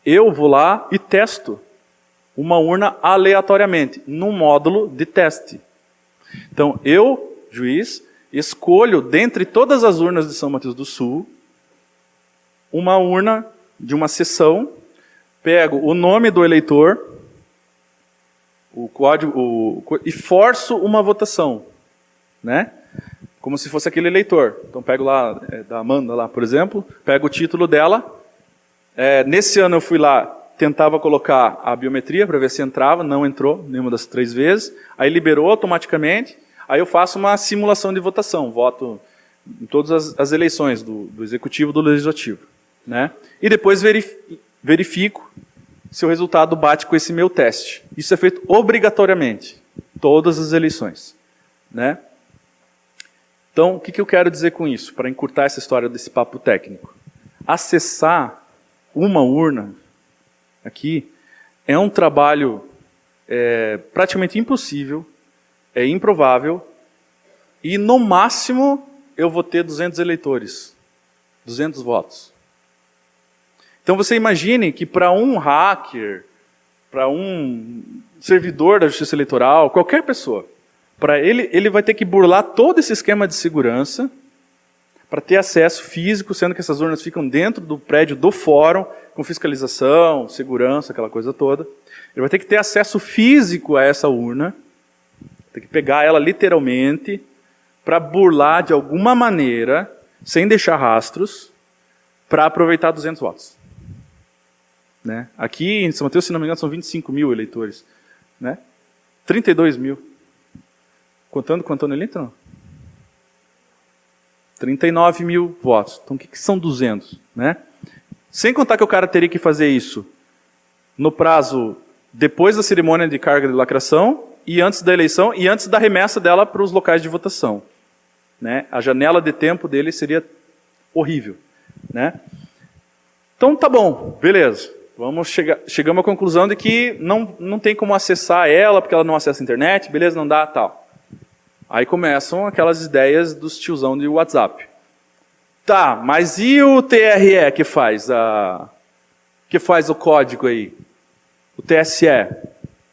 eu vou lá e testo uma urna aleatoriamente, num módulo de teste. Então, eu, juiz, escolho, dentre todas as urnas de São Mateus do Sul, uma urna de uma sessão, pego o nome do eleitor, o código, e forço uma votação, né? Como se fosse aquele eleitor. Então, pego lá, da Amanda, lá, por exemplo, pego o título dela. Nesse ano eu fui lá, tentava colocar a biometria para ver se entrava, não entrou nenhuma das 3 vezes. Aí liberou automaticamente. Aí eu faço uma simulação de votação, voto em todas as eleições do Executivo e do Legislativo, né? E depois verifico se o resultado bate com esse meu teste. Isso é feito obrigatoriamente, todas as eleições, né? Então, o que eu quero dizer com isso, para encurtar essa história desse papo técnico? Acessar uma urna aqui é um trabalho praticamente impossível, é improvável, e no máximo eu vou ter 200 eleitores, 200 votos. Então você imagine que para um hacker, para um servidor da Justiça Eleitoral, qualquer pessoa, para ele vai ter que burlar todo esse esquema de segurança para ter acesso físico, sendo que essas urnas ficam dentro do prédio do fórum, com fiscalização, segurança, aquela coisa toda. Ele vai ter que ter acesso físico a essa urna, tem que pegar ela literalmente para burlar de alguma maneira, sem deixar rastros, para aproveitar 200 votos. Né? Aqui em São Mateus, se não me engano, são 25 mil eleitores. Né? 32 mil. Contando com o Antônio Linton, não? 39 mil votos. Então o que são 200? Né? Sem contar que o cara teria que fazer isso no prazo depois da cerimônia de carga de lacração, e antes da eleição, e antes da remessa dela para os locais de votação. Né? A janela de tempo dele seria horrível. Né? Então tá bom, beleza. Chegamos à conclusão de que não tem como acessar ela, porque ela não acessa a internet, beleza, não dá, tal. Aí começam aquelas ideias dos tiozão de WhatsApp. Tá, mas e o TRE que faz o código aí? O TSE.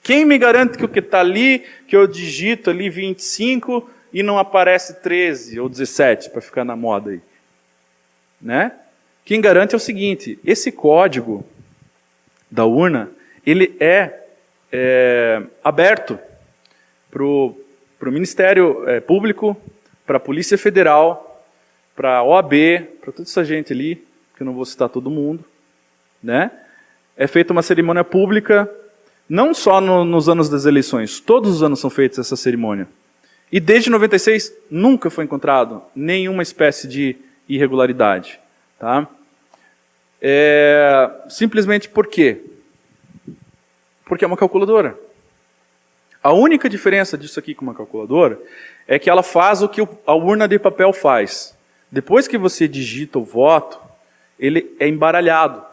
Quem me garante que o que está ali, que eu digito ali 25 e não aparece 13 ou 17, para ficar na moda aí? Né? Quem garante é o seguinte, esse código da urna, ele é aberto para o Ministério Público, para a Polícia Federal, para a OAB, para toda essa gente ali, que eu não vou citar todo mundo. Né? É feita uma cerimônia pública, não só nos anos das eleições, todos os anos são feitas essa cerimônia. E desde 96 nunca foi encontrado nenhuma espécie de irregularidade. Tá? Simplesmente por quê? Porque é uma calculadora. A única diferença disso aqui com uma calculadora é que ela faz o que a urna de papel faz. Depois que você digita o voto, ele é embaralhado.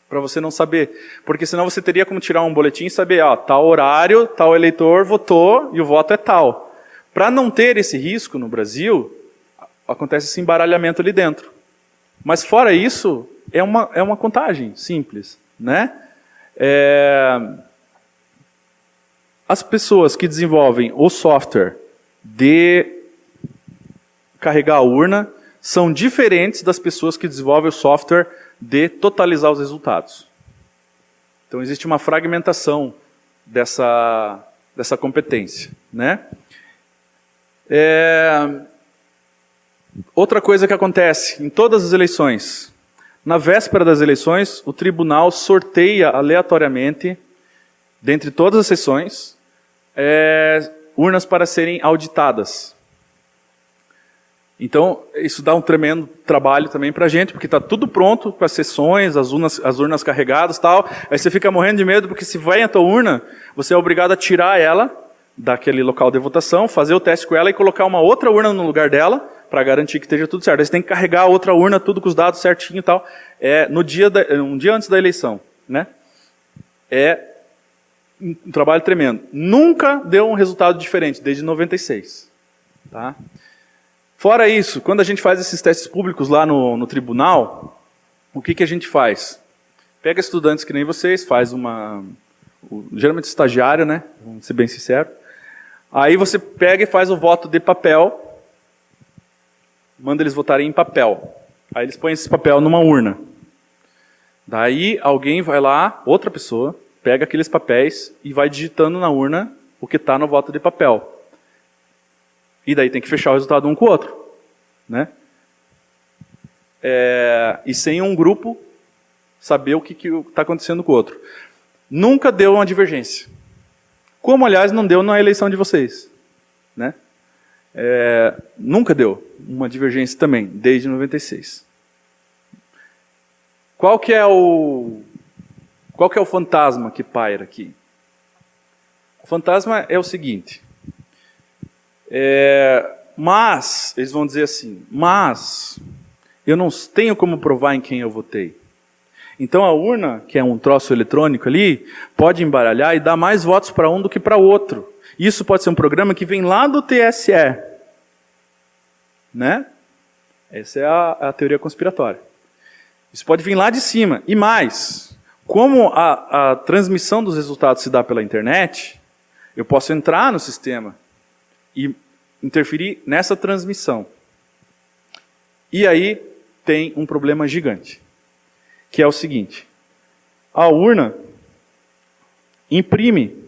Para você não saber. Porque senão você teria como tirar um boletim e saber, tal horário, tal eleitor votou e o voto é tal. Para não ter esse risco no Brasil, acontece esse embaralhamento ali dentro. Mas fora isso, é uma contagem simples. Né? As pessoas que desenvolvem o software de carregar a urna são diferentes das pessoas que desenvolvem o software de totalizar os resultados. Então existe uma fragmentação dessa competência. Né? Outra coisa que acontece em todas as eleições, Na véspera das eleições, o tribunal sorteia aleatoriamente, dentre todas as sessões, urnas para serem auditadas. Então, isso dá um tremendo trabalho também para a gente, porque está tudo pronto com as sessões, as urnas carregadas e tal. Aí você fica morrendo de medo, porque se vai a tua urna, você é obrigado a tirar ela daquele local de votação, fazer o teste com ela e colocar uma outra urna no lugar dela, para garantir que esteja tudo certo. Aí você tem que carregar a outra urna, tudo com os dados certinho e tal, um dia antes da eleição. Né? É um trabalho tremendo. Nunca deu um resultado diferente, desde 96. Tá? Fora isso, quando a gente faz esses testes públicos lá no tribunal, o que a gente faz? Pega estudantes que nem vocês, faz geralmente estagiário, né? Vamos ser bem sinceros. Aí você pega e faz o voto de papel, manda eles votarem em papel. Aí eles põem esse papel numa urna. Daí alguém vai lá, outra pessoa, pega aqueles papéis e vai digitando na urna o que está no voto de papel. E daí tem que fechar o resultado um com o outro. Né? E sem um grupo saber o que está acontecendo com o outro. Nunca deu uma divergência. Como, aliás, não deu na eleição de vocês. Né? Nunca deu uma divergência também, desde 96. Qual que é o fantasma que paira aqui? O fantasma é o seguinte. Mas, eles vão dizer assim, mas eu não tenho como provar em quem eu votei. Então a urna, que é um troço eletrônico ali, pode embaralhar e dar mais votos para um do que para outro. Isso pode ser um programa que vem lá do TSE. Né? Essa é a teoria conspiratória. Isso pode vir lá de cima. E mais, como a transmissão dos resultados se dá pela internet, eu posso entrar no sistema e interferir nessa transmissão. E aí tem um problema gigante, que é o seguinte: a urna imprime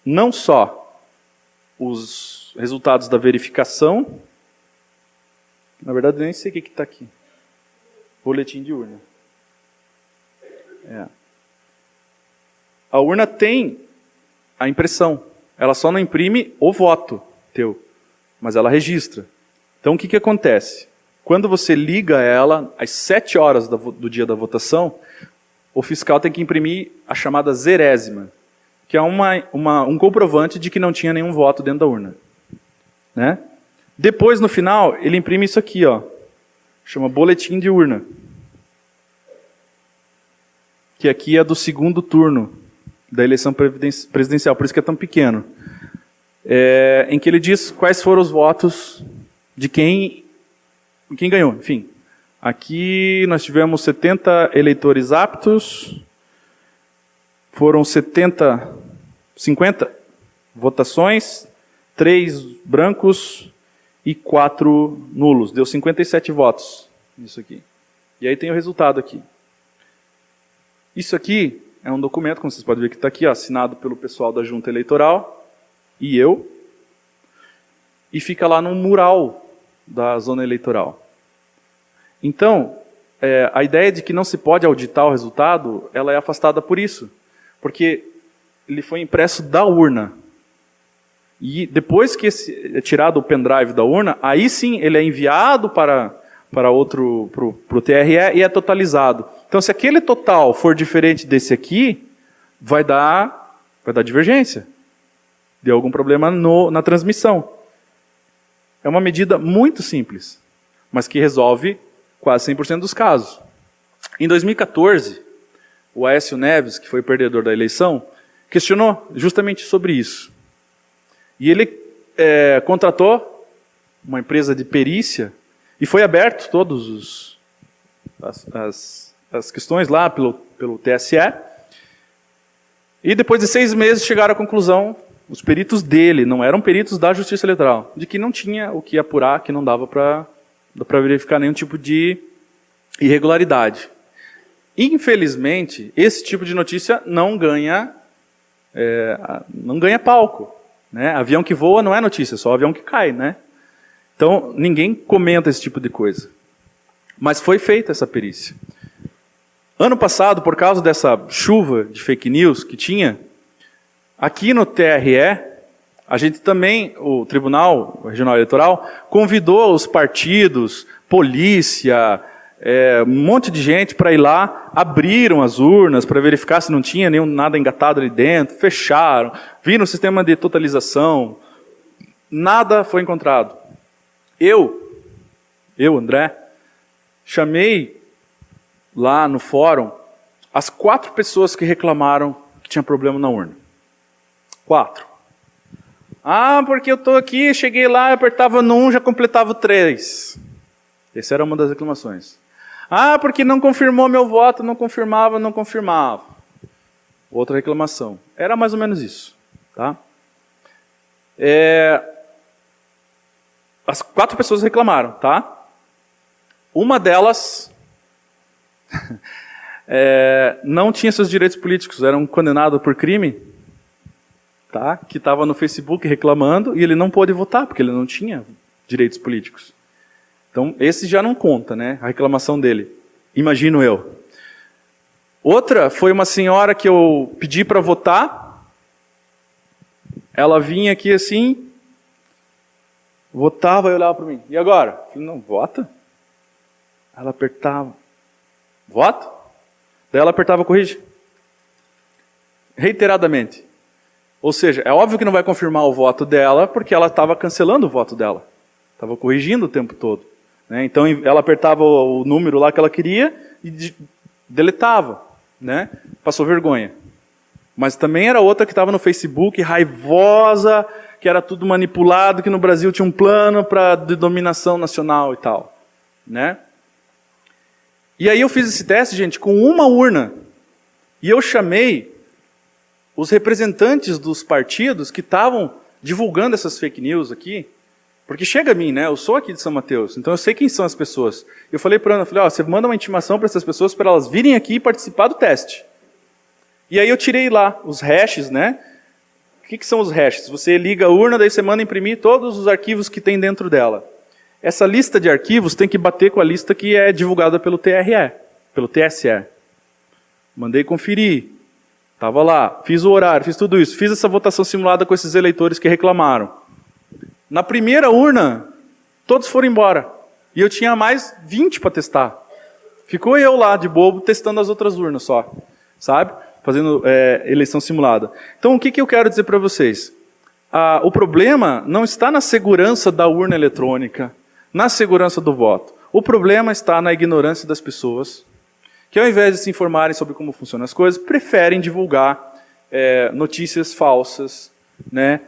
não só os resultados da verificação, na verdade eu nem sei o que está aqui, boletim de urna. A urna tem a impressão, ela só não imprime o voto teu, mas ela registra. Então o que acontece? Quando você liga ela, às 7 horas do dia da votação, o fiscal tem que imprimir a chamada zerésima, que é um comprovante de que não tinha nenhum voto dentro da urna. Né? Depois, no final, ele imprime isso aqui, ó, chama boletim de urna, que aqui é do segundo turno da eleição presidencial, por isso que é tão pequeno, em que ele diz quais foram os votos de quem ganhou. Enfim, aqui nós tivemos 70 eleitores aptos, foram 50 votações, 3 brancos e 4 nulos. Deu 57 votos nisso aqui. E aí tem o resultado aqui. Isso aqui é um documento, como vocês podem ver que está aqui, ó, assinado pelo pessoal da Junta Eleitoral e eu. E fica lá num mural da zona eleitoral. Então, a ideia de que não se pode auditar o resultado, ela é afastada por isso. Porque ele foi impresso da urna. E depois que é tirado o pendrive da urna, aí sim ele é enviado para o TRE e é totalizado. Então, se aquele total for diferente desse aqui, vai dar divergência. Deu algum problema na transmissão. É uma medida muito simples, mas que resolve quase 100% dos casos. Em 2014, o Aécio Neves, que foi o perdedor da eleição, questionou justamente sobre isso. E ele contratou uma empresa de perícia e foi aberto todos as questões lá pelo TSE. E depois de 6 meses chegaram à conclusão, os peritos dele, não eram peritos da Justiça Eleitoral, de que não tinha o que apurar, que não dava para verificar nenhum tipo de irregularidade. Infelizmente, esse tipo de notícia não ganha palco. Né? Avião que voa não é notícia, só avião que cai. Né? Então, ninguém comenta esse tipo de coisa. Mas foi feita essa perícia. Ano passado, por causa dessa chuva de fake news que tinha, aqui no TRE, a gente também, o Tribunal Regional Eleitoral, convidou os partidos, polícia, um monte de gente para ir lá, abriram as urnas para verificar se não tinha nada engatado ali dentro, fecharam, viram o sistema de totalização, nada foi encontrado. Eu, André, chamei lá no fórum as 4 pessoas que reclamaram que tinha problema na urna. 4. Ah, porque eu estou aqui, cheguei lá, apertava no 1, já completava o 3. Essa era uma das reclamações. Ah, porque não confirmou meu voto, não confirmava. Outra reclamação. Era mais ou menos isso. Tá? As 4 pessoas reclamaram, tá? Uma delas não tinha seus direitos políticos, era um condenado por crime, tá? Que estava no Facebook reclamando e ele não pôde votar, porque ele não tinha direitos políticos. Então, esse já não conta, né? A reclamação dele. Imagino eu. Outra foi uma senhora que eu pedi para votar. Ela vinha aqui assim, votava e olhava para mim. E agora? Eu falei, não, vota. Ela apertava. Voto? Daí ela apertava, corrige. Reiteradamente. Ou seja, é óbvio que não vai confirmar o voto dela, porque ela estava cancelando o voto dela. Estava corrigindo o tempo todo. Né? Então ela apertava o número lá que ela queria e deletava. Né? Passou vergonha. Mas também era outra que estava no Facebook, raivosa, que era tudo manipulado, que no Brasil tinha um plano de dominação nacional e tal. Né? E aí eu fiz esse teste, gente, com uma urna. E eu chamei os representantes dos partidos que estavam divulgando essas fake news aqui, porque chega a mim, né? Eu sou aqui de São Mateus, então eu sei quem são as pessoas. Eu falei para a Ana, você manda uma intimação para essas pessoas para elas virem aqui e participar do teste. E aí eu tirei lá os hashes, né? O que são os hashes? Você liga a urna, daí você manda imprimir todos os arquivos que tem dentro dela. Essa lista de arquivos tem que bater com a lista que é divulgada pelo TRE, pelo TSE. Mandei conferir. Estava lá, fiz o horário, fiz tudo isso. Fiz essa votação simulada com esses eleitores que reclamaram. Na primeira urna, todos foram embora. E eu tinha mais 20 para testar. Ficou eu lá, de bobo, testando as outras urnas só. Sabe? Fazendo eleição simulada. Então, o que eu quero dizer para vocês? O problema não está na segurança da urna eletrônica, na segurança do voto. O problema está na ignorância das pessoas, que ao invés de se informarem sobre como funcionam as coisas, preferem divulgar notícias falsas, né,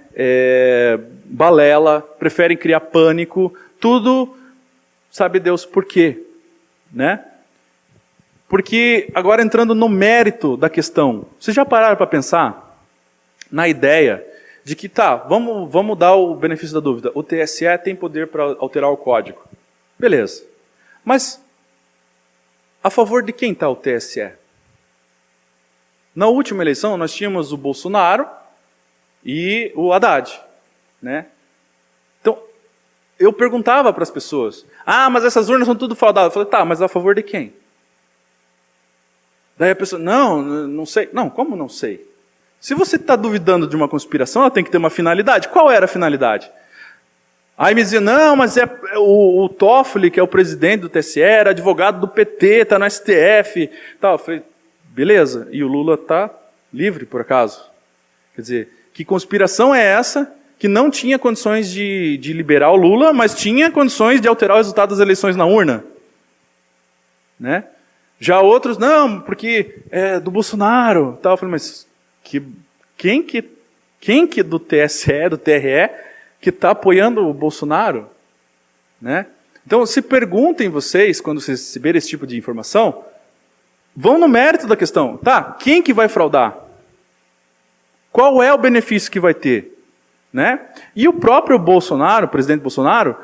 balela, preferem criar pânico, tudo, sabe Deus por quê, né? Porque, agora entrando no mérito da questão, vocês já pararam para pensar na ideia de que, vamos dar o benefício da dúvida, o TSE tem poder para alterar o código. Beleza. Mas, a favor de quem está o TSE? Na última eleição, nós tínhamos o Bolsonaro e o Haddad. Né? Então, eu perguntava para as pessoas, mas essas urnas são tudo fraudadas. Eu falei, mas a favor de quem? Daí a pessoa, não sei. Não, como não sei? Se você está duvidando de uma conspiração, ela tem que ter uma finalidade. Qual era a finalidade? Aí me dizia, mas o Toffoli, que é o presidente do TSE, era advogado do PT, está no STF. Tal. Eu falei, beleza, e o Lula está livre, por acaso? Quer dizer, que conspiração é essa que não tinha condições de liberar o Lula, mas tinha condições de alterar o resultado das eleições na urna? Né? Já outros, porque é do Bolsonaro. Tal. Eu falei, mas quem que do TSE, do TRE, que está apoiando o Bolsonaro? Né? Então, se perguntem vocês, quando vocês receberem esse tipo de informação, vão no mérito da questão. Quem que vai fraudar? Qual é o benefício que vai ter? Né? E o próprio Bolsonaro, o presidente Bolsonaro,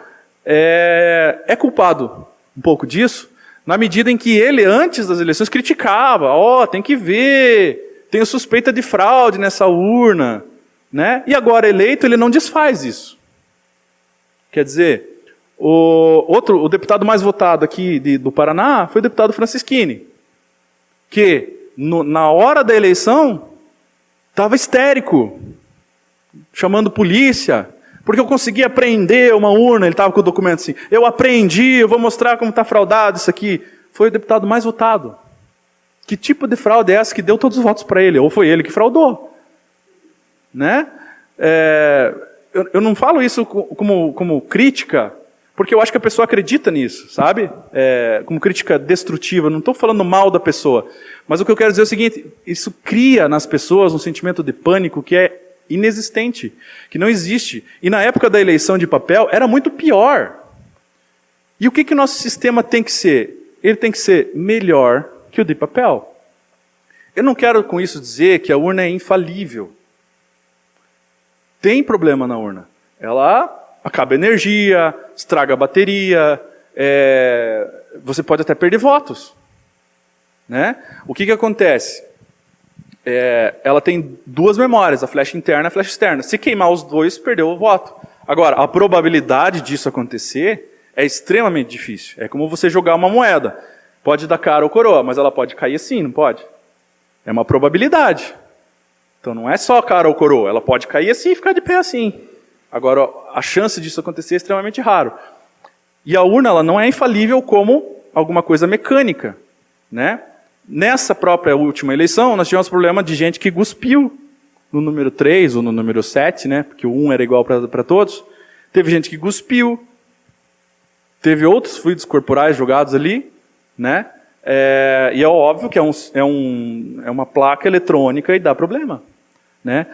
é culpado um pouco disso, na medida em que ele, antes das eleições, criticava. Tem que ver, tenho suspeita de fraude nessa urna. Né? E agora eleito, ele não desfaz isso. Quer dizer, O deputado mais votado aqui do Paraná foi o deputado Francisquini, que na hora da eleição estava histérico, chamando polícia, porque eu consegui apreender uma urna, ele estava com o documento assim, eu apreendi, eu vou mostrar como está fraudado isso aqui. Foi o deputado mais votado. Que tipo de fraude é essa que deu todos os votos para ele? Ou foi ele que fraudou? Né? Eu não falo isso como crítica, porque eu acho que a pessoa acredita nisso, sabe? Como crítica destrutiva, não estou falando mal da pessoa. Mas o que eu quero dizer é o seguinte, isso cria nas pessoas um sentimento de pânico que é inexistente, que não existe. E na época da eleição de papel, era muito pior. E o que o nosso sistema tem que ser? Ele tem que ser melhor que o de papel. Eu não quero com isso dizer que a urna é infalível. Tem problema na urna. Ela acaba a energia, estraga a bateria, você pode até perder votos. Né? O que acontece? Ela tem duas memórias, a flecha interna e a flecha externa. Se queimar os dois, perdeu o voto. Agora, a probabilidade disso acontecer é extremamente difícil. É como você jogar uma moeda. Pode dar cara ou coroa, mas ela pode cair assim, não pode? É uma probabilidade. Então não é só cara ou coroa, ela pode cair assim e ficar de pé assim. Agora, a chance disso acontecer é extremamente raro. E a urna ela não é infalível como alguma coisa mecânica. Né? Nessa própria última eleição, nós tivemos problema de gente que cuspiu no número 3 ou no número 7, né? Porque o 1 era igual para todos. Teve gente que cuspiu. Teve outros fluidos corporais jogados ali. Né? E é óbvio que é uma placa eletrônica e dá problema. Né?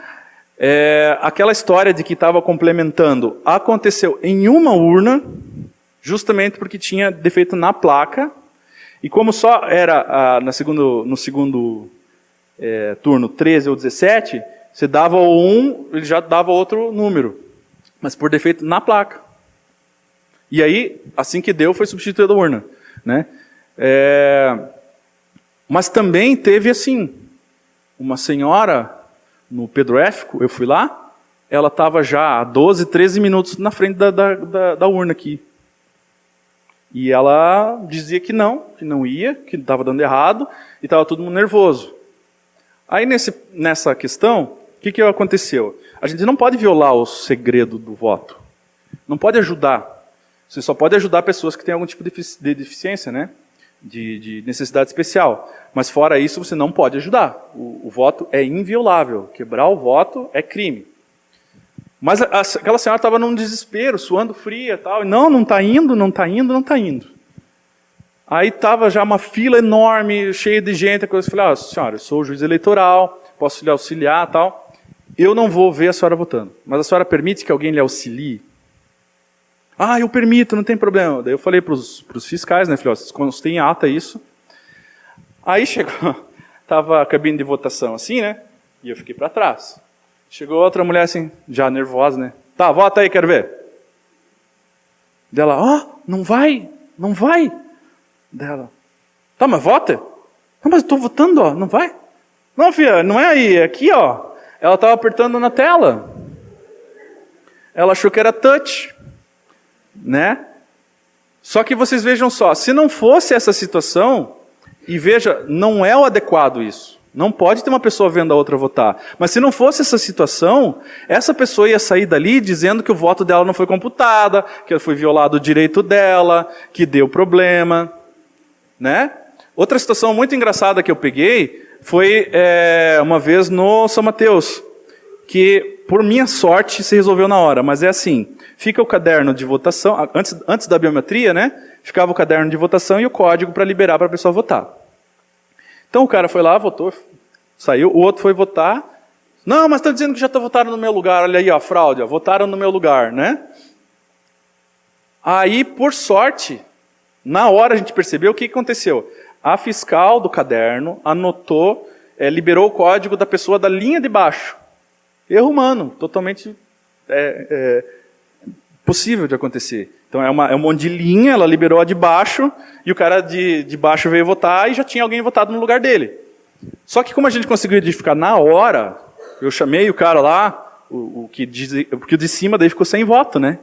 Aquela história de que estava complementando aconteceu em uma urna, justamente porque tinha defeito na placa, e como só era no segundo turno 13 ou 17, você dava o 1, ele já dava outro número, mas por defeito na placa. E aí, assim que deu, foi substituída a urna. Né? Mas também teve assim, uma senhora no Pedro Éfico, eu fui lá, ela estava já há 12, 13 minutos na frente da urna aqui. E ela dizia que não ia, que estava dando errado, e estava todo mundo nervoso. Aí nessa questão, o que aconteceu? A gente não pode violar o segredo do voto. Não pode ajudar. Você só pode ajudar pessoas que têm algum tipo de deficiência, né? De necessidade especial. Mas fora isso, você não pode ajudar. O voto é inviolável. Quebrar o voto é crime. Mas aquela senhora estava num desespero, suando fria e tal. E não está indo, não está indo, não está indo. Aí estava já uma fila enorme, cheia de gente. Eu falei, senhora, eu sou o juiz eleitoral, posso lhe auxiliar e tal. Eu não vou ver a senhora votando. Mas a senhora permite que alguém lhe auxilie? Eu permito, não tem problema. Daí eu falei para os fiscais, né? Falei, vocês constem em ata isso. Aí chegou, estava a cabine de votação assim, né? E eu fiquei para trás. Chegou outra mulher assim, já nervosa, né? Tá, vota aí, quero ver. Dela, não vai. Dela, tá, mas vota. Não, mas eu estou votando, não vai. Não, filha, não é aí, é aqui, ó. Ela estava apertando na tela. Ela achou que era touch. Né? Só que vocês vejam só, se não fosse essa situação, e veja, não é o adequado isso. Não pode ter uma pessoa vendo a outra votar. Mas se não fosse essa situação, essa pessoa ia sair dali dizendo que o voto dela não foi computado, que foi violado o direito dela, que deu problema. Né? Outra situação muito engraçada que eu peguei foi uma vez no São Mateus, que por minha sorte se resolveu na hora, mas é assim, fica o caderno de votação, antes da biometria, né? Ficava o caderno de votação e o código para liberar para a pessoa votar. Então o cara foi lá, votou, saiu, o outro foi votar. Não, mas está dizendo que já votaram no meu lugar, olha aí, fraude, votaram no meu lugar, né? Aí, por sorte, na hora a gente percebeu o que aconteceu. A fiscal do caderno anotou, liberou o código da pessoa da linha de baixo. Erro humano, totalmente possível de acontecer. Então é um monte de linha, ela liberou a de baixo, e o cara de baixo veio votar e já tinha alguém votado no lugar dele. Só que como a gente conseguiu identificar na hora, eu chamei o cara lá, o que de cima daí ficou sem voto, né?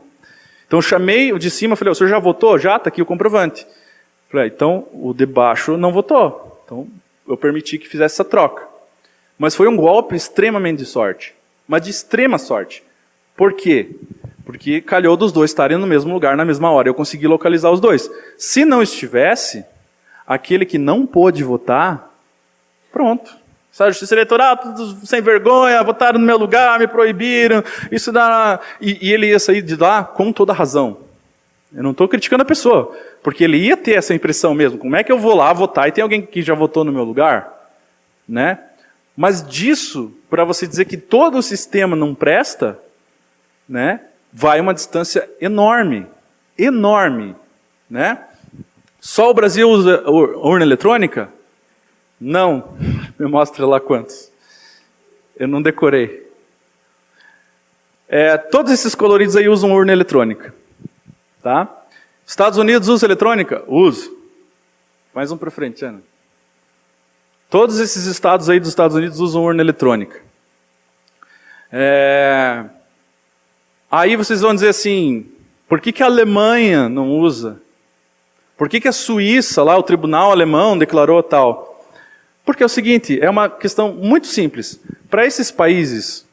Então eu chamei o de cima, falei, o senhor já votou? Já, está aqui o comprovante. Falei, então o de baixo não votou. Então eu permiti que fizesse essa troca. Mas foi um golpe extremamente de sorte. Mas de extrema sorte. Por quê? Porque calhou dos dois estarem no mesmo lugar na mesma hora. Eu consegui localizar os dois. Se não estivesse, aquele que não pôde votar, pronto. Sabe, justiça eleitoral, todos sem vergonha, votaram no meu lugar, me proibiram, isso dá... E ele ia sair de lá com toda a razão. Eu não estou criticando a pessoa, porque ele ia ter essa impressão mesmo. Como é que eu vou lá votar e tem alguém que já votou no meu lugar? Né? Mas disso, para você dizer que todo o sistema não presta, né, vai uma distância enorme. Enorme. Né? Só o Brasil usa urna eletrônica? Não. Me mostra lá quantos. Eu não decorei. Todos esses coloridos aí usam urna eletrônica. Tá? Estados Unidos usa eletrônica? Uso. Mais um para frente, Ana. Todos esses estados aí dos Estados Unidos usam urna eletrônica. Aí vocês vão dizer assim, por que a Alemanha não usa? Por que a Suíça, lá o tribunal alemão declarou tal? Porque é o seguinte, é uma questão muito simples. Para esses países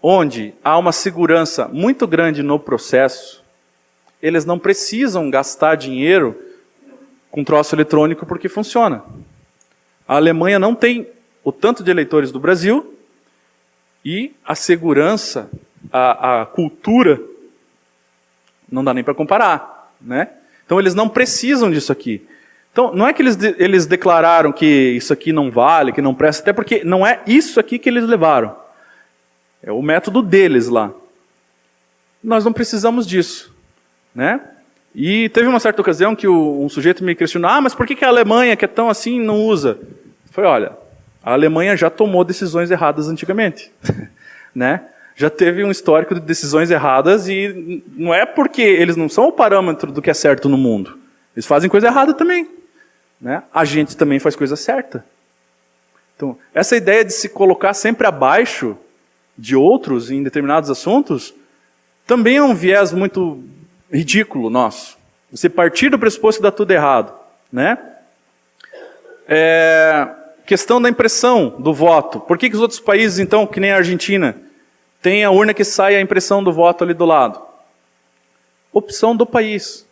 onde há uma segurança muito grande no processo, eles não precisam gastar dinheiro com troço eletrônico porque funciona. A Alemanha não tem o tanto de eleitores do Brasil e a segurança, a cultura, não dá nem para comparar, né? Então eles não precisam disso aqui. Então não é que eles declararam que isso aqui não vale, que não presta, até porque não é isso aqui que eles levaram. É o método deles lá. Nós não precisamos disso, né? E teve uma certa ocasião que um sujeito me questionou, mas por que a Alemanha, que é tão assim, não usa? Eu falei, olha, a Alemanha já tomou decisões erradas antigamente, né? Já teve um histórico de decisões erradas e não é porque eles não são o parâmetro do que é certo no mundo. Eles fazem coisa errada também, né? A gente também faz coisa certa. Então, essa ideia de se colocar sempre abaixo de outros em determinados assuntos também é um viés muito ridículo nosso. Você partir do pressuposto que dá tudo errado, né? Questão da impressão do voto. Por que os outros países, então, que nem a Argentina, tem a urna que sai a impressão do voto ali do lado? Opção do país.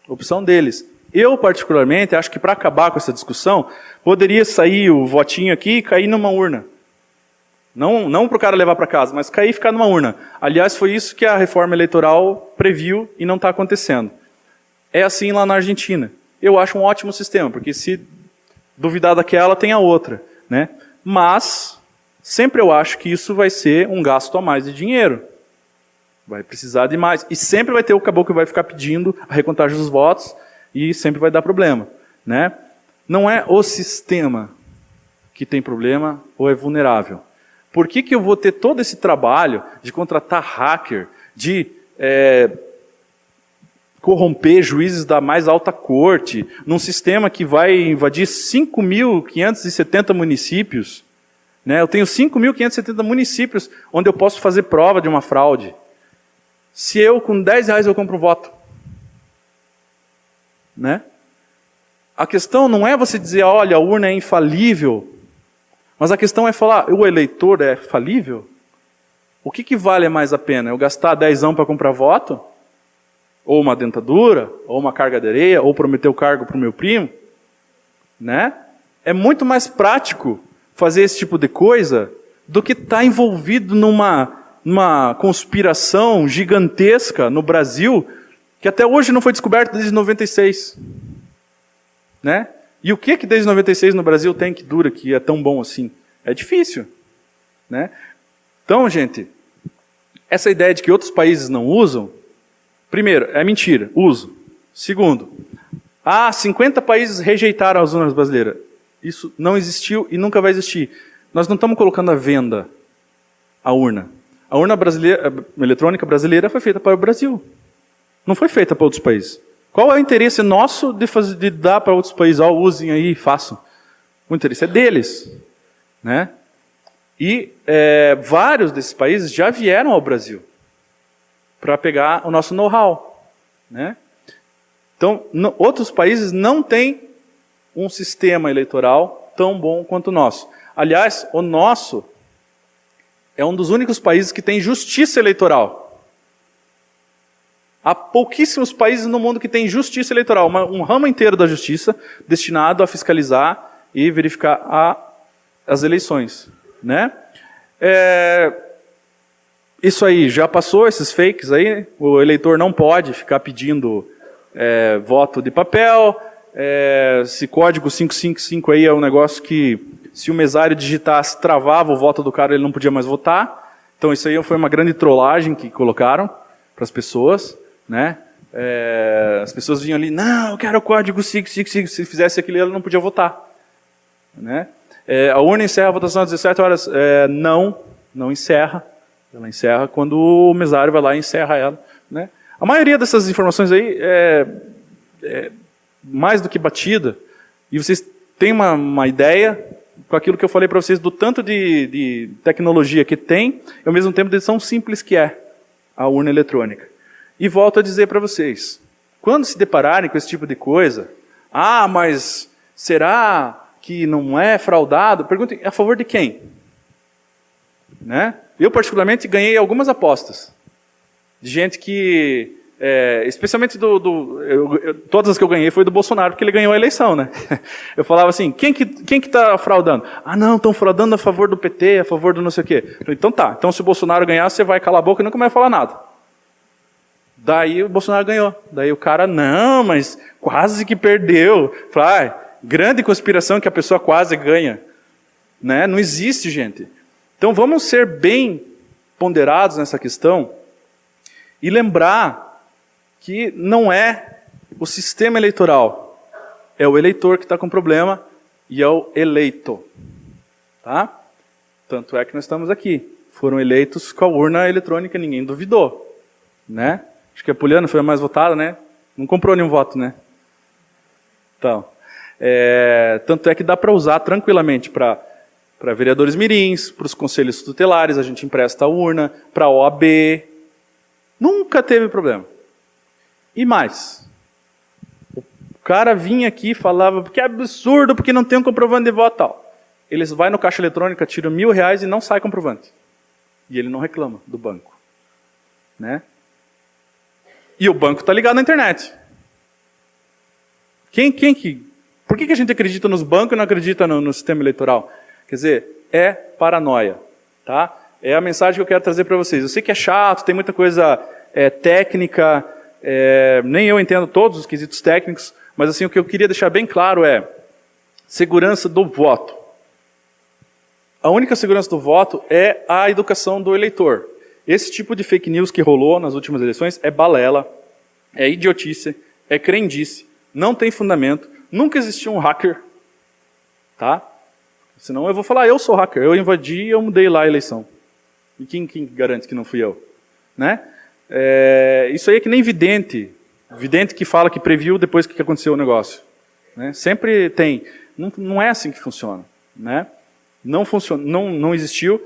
Opção deles. Eu, particularmente, acho que para acabar com essa discussão, poderia sair o votinho aqui e cair numa urna. Não para o cara levar para casa, mas cair e ficar numa urna. Aliás, foi isso que a reforma eleitoral previu e não está acontecendo. É assim lá na Argentina. Eu acho um ótimo sistema, porque se duvidar daquela, tem a outra, né? Mas sempre eu acho que isso vai ser um gasto a mais de dinheiro. Vai precisar de mais. E sempre vai ter o caboclo que vai ficar pedindo a recontagem dos votos e sempre vai dar problema, né? Não é o sistema que tem problema ou é vulnerável. Por que eu vou ter todo esse trabalho de contratar hacker, de corromper juízes da mais alta corte, num sistema que vai invadir 5.570 municípios? Né? Eu tenho 5.570 municípios onde eu posso fazer prova de uma fraude. Se eu, com R$10, eu compro um voto. Né? A questão não é você dizer, olha, a urna é infalível, mas a questão é falar, o eleitor é falível? O que vale mais a pena? Eu gastar R$10 para comprar voto? Ou uma dentadura? Ou uma carga de areia? Ou prometer o cargo para o meu primo? Né? É muito mais prático fazer esse tipo de coisa do que estar envolvido numa conspiração gigantesca no Brasil, que até hoje não foi descoberta desde 96. Né? E o que desde 96 no Brasil tem que dura, que é tão bom assim? É difícil. Né? Então, gente, essa ideia de que outros países não usam, primeiro, é mentira, uso. Segundo, 50 países rejeitaram as urnas brasileiras. Isso não existiu e nunca vai existir. Nós não estamos colocando à venda a urna. A urna eletrônica brasileira foi feita para o Brasil. Não foi feita para outros países. Qual é o interesse nosso de dar para outros países? Usem aí e façam. O interesse é deles. Né? E vários desses países já vieram ao Brasil para pegar o nosso know-how. né? Então, outros países não têm um sistema eleitoral tão bom quanto o nosso. Aliás, o nosso é um dos únicos países que tem justiça eleitoral. Há pouquíssimos países no mundo que têm justiça eleitoral, um ramo inteiro da justiça destinado a fiscalizar e verificar as eleições, né? Isso aí já passou, esses fakes aí. O eleitor não pode ficar pedindo voto de papel. Esse código 555 aí é um negócio que, se o mesário digitasse, travava o voto do cara, ele não podia mais votar. Então isso aí foi uma grande trollagem que colocaram para as pessoas, né? As pessoas vinham ali, não, eu quero o código 555, se fizesse aquilo, ele não podia votar, né? A urna encerra a votação às 17 horas. Não encerra. Ela encerra quando o mesário vai lá e encerra ela, né? A maioria dessas informações aí é mais do que batida, e vocês têm uma ideia com aquilo que eu falei para vocês do tanto de tecnologia que tem, e ao mesmo tempo de tão simples que é a urna eletrônica. E volto a dizer para vocês, quando se depararem com esse tipo de coisa, mas será que não é fraudado? Perguntem, a favor de quem? Né? Eu, particularmente, ganhei algumas apostas de gente que, especialmente todas as que eu ganhei foi do Bolsonaro, porque ele ganhou a eleição, né? Eu falava assim, quem que está fraudando? Não, estão fraudando a favor do PT, a favor do não sei o quê. Então tá, então se o Bolsonaro ganhar, você vai calar a boca e nunca mais falar nada. Daí o Bolsonaro ganhou. Daí o cara, não, mas quase que perdeu. Falei, grande conspiração que a pessoa quase ganha. Né? Não existe, gente. Então vamos ser bem ponderados nessa questão e lembrar que não é o sistema eleitoral, é o eleitor que está com problema e é o eleito. Tá? Tanto é que nós estamos aqui. Foram eleitos com a urna eletrônica, ninguém duvidou. Né? Acho que a Poliana foi a mais votada, né? Não comprou nenhum voto, né? Então, tanto é que dá para usar tranquilamente para vereadores mirins, para os conselhos tutelares, a gente empresta a urna, para a OAB. Nunca teve problema. E mais, o cara vinha aqui e falava, que é absurdo, porque não tem um comprovante de voto tal. Eles vai no caixa eletrônica, tiram R$1.000 e não sai comprovante. E ele não reclama do banco. Né? E o banco está ligado na internet. Por que a gente acredita nos bancos e não acredita no sistema eleitoral? Quer dizer, é paranoia. Tá? É a mensagem que eu quero trazer para vocês. Eu sei que é chato, tem muita coisa técnica, nem eu entendo todos os quesitos técnicos, mas assim, o que eu queria deixar bem claro é segurança do voto. A única segurança do voto é a educação do eleitor. Esse tipo de fake news que rolou nas últimas eleições é balela, é idiotice, é crendice, não tem fundamento, nunca existiu um hacker, tá? Senão eu vou falar, eu sou hacker, eu invadi e eu mudei lá a eleição. E quem garante que não fui eu? Né? Isso aí é que nem vidente que fala que previu depois que aconteceu o negócio. Né? Sempre tem, não é assim que funciona. Né? Não funciona, não existiu.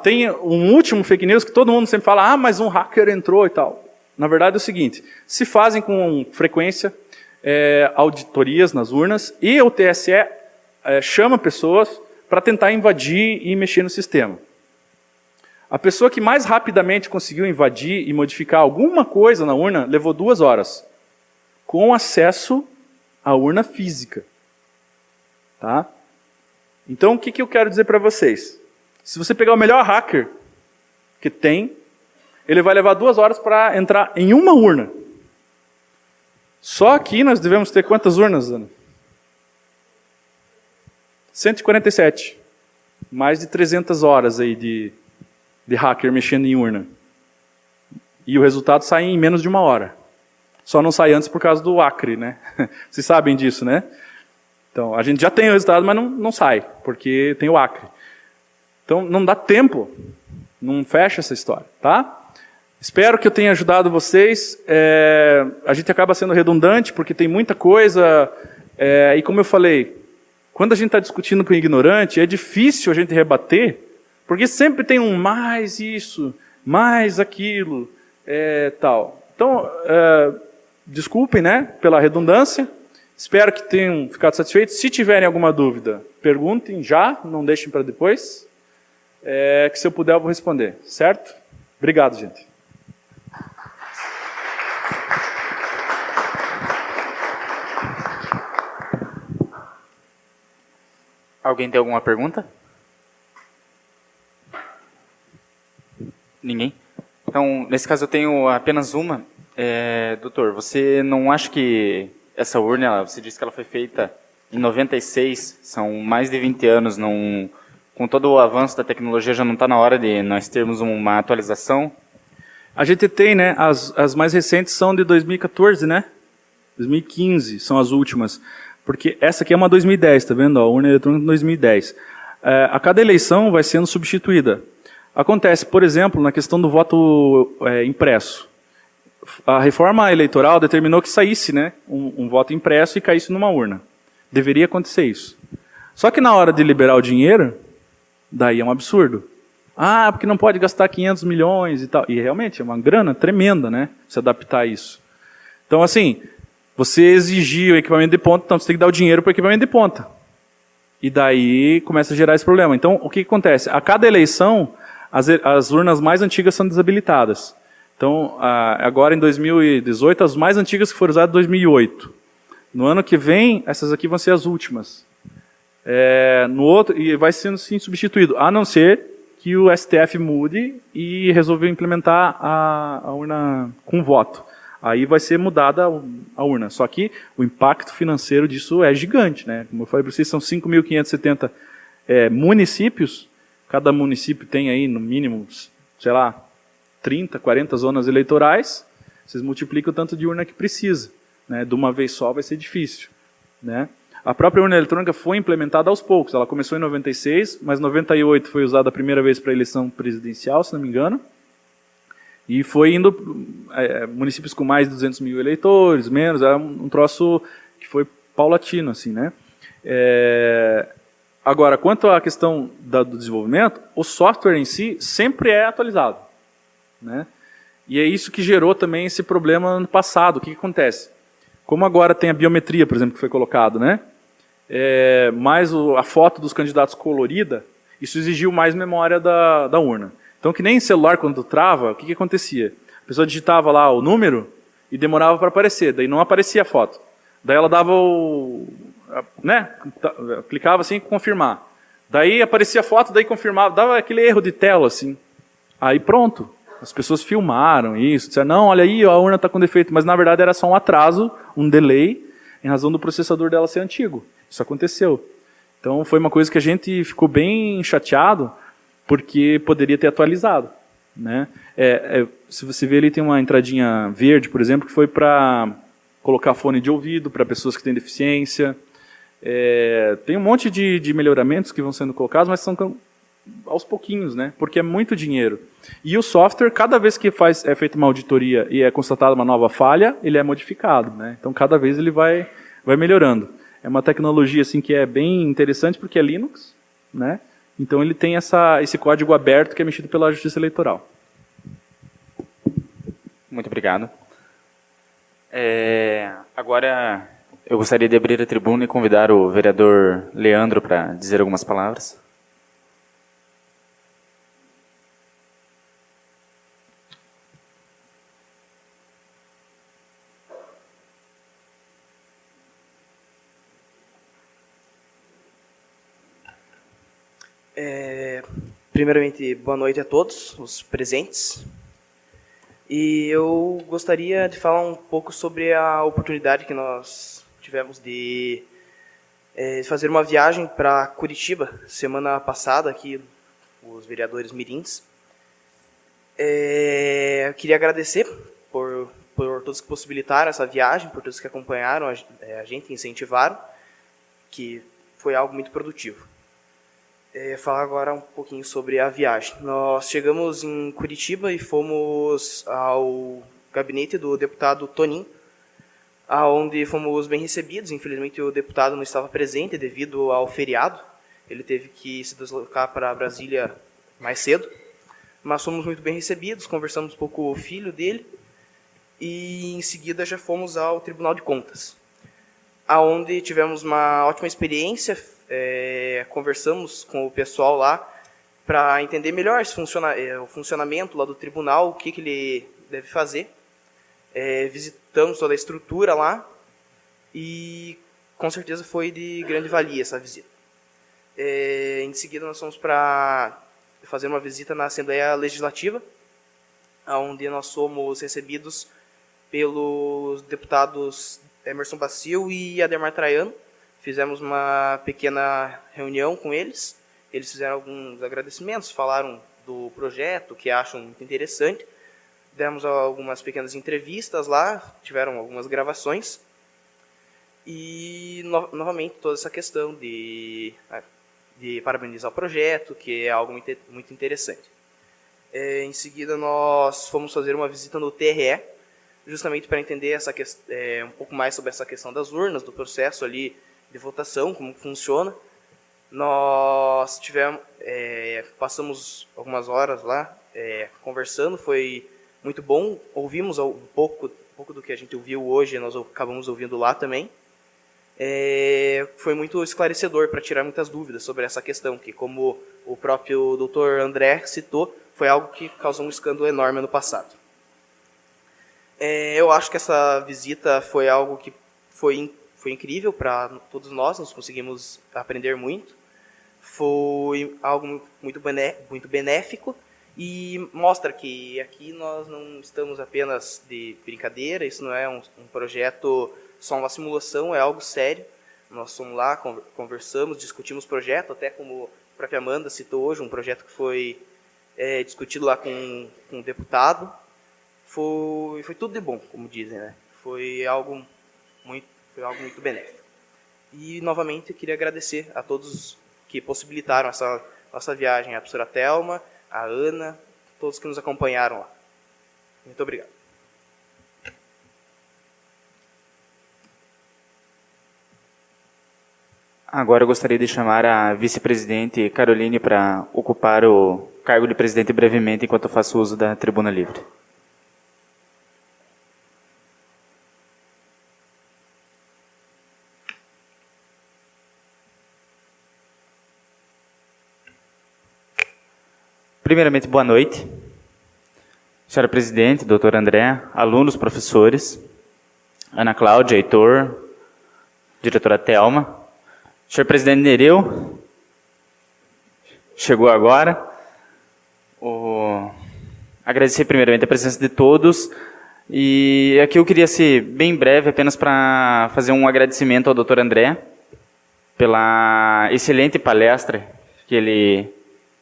Tem um último fake news que todo mundo sempre fala, mas um hacker entrou e tal. Na verdade é o seguinte, se fazem com frequência auditorias nas urnas e o TSE chama pessoas para tentar invadir e mexer no sistema. A pessoa que mais rapidamente conseguiu invadir e modificar alguma coisa na urna levou 2 horas, com acesso à urna física. Tá? Então o que eu quero dizer para vocês? Se você pegar o melhor hacker que tem, ele vai levar 2 horas para entrar em uma urna. Só aqui nós devemos ter quantas urnas, Ana? 147. Mais de 300 horas aí de hacker mexendo em urna. E o resultado sai em menos de 1 hora. Só não sai antes por causa do Acre, né? Vocês sabem disso, né? Então, a gente já tem o resultado, mas não sai, porque tem o Acre. Então, não dá tempo. Não fecha essa história, tá? Espero que eu tenha ajudado vocês. A gente acaba sendo redundante, porque tem muita coisa. E como eu falei, quando a gente está discutindo com o ignorante, é difícil a gente rebater, porque sempre tem um mais isso, mais aquilo, tal. Então, desculpem, né, pela redundância. Espero que tenham ficado satisfeitos. Se tiverem alguma dúvida, perguntem já, não deixem para depois. Que se eu puder, eu vou responder, certo? Obrigado, gente.
Alguém tem alguma pergunta? Ninguém? Então, nesse caso eu tenho apenas uma. Doutor, você não acha que essa urna, você disse que ela foi feita em 96, são mais de 20 anos, com todo o avanço da tecnologia, já não está na hora de nós termos uma atualização?
A gente tem, né, as mais recentes são de 2014, né? 2015 são as últimas. Porque essa aqui é uma 2010, tá vendo? A urna eletrônica de 2010. A cada eleição vai sendo substituída. Acontece, por exemplo, na questão do voto impresso. A reforma eleitoral determinou que saísse, né, um voto impresso e caísse numa urna. Deveria acontecer isso. Só que na hora de liberar o dinheiro, daí é um absurdo. Porque não pode gastar 500 milhões e tal. E realmente é uma grana tremenda, né, se adaptar a isso. Então, assim, você exigir o equipamento de ponta, então você tem que dar o dinheiro para o equipamento de ponta. E daí começa a gerar esse problema. Então, o que acontece? A cada eleição, as urnas mais antigas são desabilitadas. Então, agora em 2018, as mais antigas que foram usadas em 2008. No ano que vem, essas aqui vão ser as últimas. No outro, e vai sendo sim substituído, a não ser que o STF mude e resolveu implementar a urna com voto. Aí vai ser mudada a urna. Só que o impacto financeiro disso é gigante, né? Como eu falei para vocês, são 5.570 municípios. Cada município tem aí, no mínimo, sei lá, 30, 40 zonas eleitorais. Vocês multiplicam o tanto de urna que precisa, né? De uma vez só vai ser difícil, né? A própria urna eletrônica foi implementada aos poucos. Ela começou em 96, mas em 98 foi usada a primeira vez para a eleição presidencial, se não me engano. E foi indo municípios com mais de 200 mil eleitores, menos, é um troço que foi paulatino, assim, né? Agora, quanto à questão do desenvolvimento, o software em si sempre é atualizado, né? E é isso que gerou também esse problema no ano passado. O que acontece? Como agora tem a biometria, por exemplo, que foi colocado, né? Mais a foto dos candidatos colorida, isso exigiu mais memória da urna. Então, que nem em celular, quando trava, o que acontecia? A pessoa digitava lá o número e demorava para aparecer, daí não aparecia a foto. Daí ela dava clicava assim, confirmar. Daí aparecia a foto, daí confirmava, dava aquele erro de tela, assim. Aí pronto, as pessoas filmaram isso, disseram, não, olha aí, a urna está com defeito, mas na verdade era só um atraso, um delay, em razão do processador dela ser antigo. Isso aconteceu. Então, foi uma coisa que a gente ficou bem chateado, porque poderia ter atualizado, né? Se você ver ali, tem uma entradinha verde, por exemplo, que foi para colocar fone de ouvido para pessoas que têm deficiência. Tem um monte de melhoramentos que vão sendo colocados, mas são aos pouquinhos, né? Porque é muito dinheiro. E o software, cada vez que é feita uma auditoria e é constatada uma nova falha, ele é modificado, né? Então, cada vez ele vai melhorando. É uma tecnologia assim, que é bem interessante, porque é Linux, né? Então ele tem esse código aberto que é mexido pela Justiça Eleitoral.
Muito obrigado. Agora eu gostaria de abrir a tribuna e convidar o vereador Leandro para dizer algumas palavras.
Primeiramente, boa noite a todos os presentes. E eu gostaria de falar um pouco sobre a oportunidade que nós tivemos de fazer uma viagem para Curitiba, semana passada, aqui, os vereadores mirins. Eu queria agradecer por todos que possibilitaram essa viagem, por todos que acompanharam a gente, incentivaram, que foi algo muito produtivo. Falar agora um pouquinho sobre a viagem. Nós chegamos em Curitiba e fomos ao gabinete do deputado Tonin, onde fomos bem recebidos. Infelizmente o deputado não estava presente devido ao feriado. Ele teve que se deslocar para Brasília mais cedo. Mas fomos muito bem recebidos, conversamos um pouco com o filho dele. e em seguida já fomos ao Tribunal de Contas, aonde tivemos uma ótima experiência, conversamos com o pessoal lá para entender melhor o funcionamento lá do tribunal, o que ele deve fazer. Visitamos toda a estrutura lá e com certeza foi de grande valia essa visita. Em seguida nós fomos para fazer uma visita na Assembleia Legislativa, onde nós somos recebidos pelos deputados Emerson Bacil e Ademar Traiano. Fizemos uma pequena reunião com eles. Eles fizeram alguns agradecimentos, falaram do projeto, que acham muito interessante. Demos algumas pequenas entrevistas lá, tiveram algumas gravações. E, novamente, toda essa questão de parabenizar o projeto, que é algo muito interessante. Em seguida, nós fomos fazer uma visita no TRE, justamente para entender um pouco mais sobre essa questão das urnas, do processo ali de votação, como funciona. Nós passamos algumas horas lá conversando, foi muito bom. Ouvimos um pouco do que a gente ouviu hoje, nós acabamos ouvindo lá também. Foi muito esclarecedor para tirar muitas dúvidas sobre essa questão, que, como o próprio Dr. André citou, foi algo que causou um escândalo enorme no passado. Eu acho que essa visita foi algo que foi incrível para todos nós conseguimos aprender muito. Foi algo muito benéfico e mostra que aqui nós não estamos apenas de brincadeira, isso não é um projeto, só uma simulação, é algo sério. Nós fomos lá, conversamos, discutimos o projeto, até como a própria Amanda citou hoje, um projeto que foi discutido lá com um deputado. Foi tudo de bom, como dizem, né? Foi algo muito benéfico. E, novamente, eu queria agradecer a todos que possibilitaram essa nossa viagem, a professora Thelma, a Ana, todos que nos acompanharam lá. Muito obrigado.
Agora eu gostaria de chamar a vice-presidente Caroline para ocupar o cargo de presidente brevemente, enquanto eu faço uso da tribuna livre. Primeiramente, boa noite. Senhora presidente, doutor André, alunos, professores, Ana Cláudia, Heitor, diretora Thelma, senhor presidente Nereu, chegou agora. Agradecer primeiramente a presença de todos. E aqui eu queria ser bem breve, apenas para fazer um agradecimento ao doutor André pela excelente palestra que ele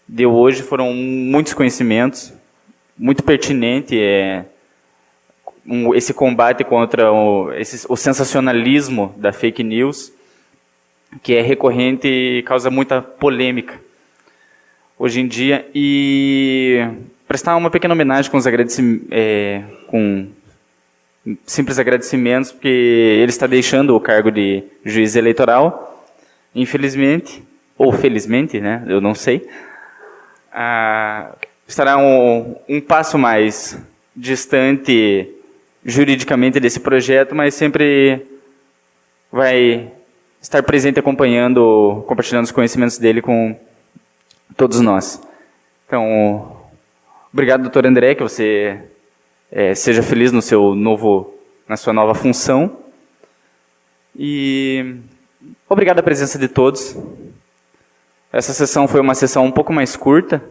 deu hoje. Foram muitos conhecimentos, muito pertinente esse combate contra o sensacionalismo da fake news, que é recorrente e causa muita polêmica hoje em dia. E prestar uma pequena homenagem com simples agradecimentos, porque ele está deixando o cargo de juiz eleitoral, infelizmente, ou felizmente, né? Eu não sei. Estará um passo mais distante juridicamente desse projeto, mas sempre vai estar presente acompanhando, compartilhando os conhecimentos dele com todos nós. Então, obrigado, doutor André, que você seja feliz na sua nova função. E obrigado a presença de todos. Essa sessão foi uma sessão um pouco mais curta.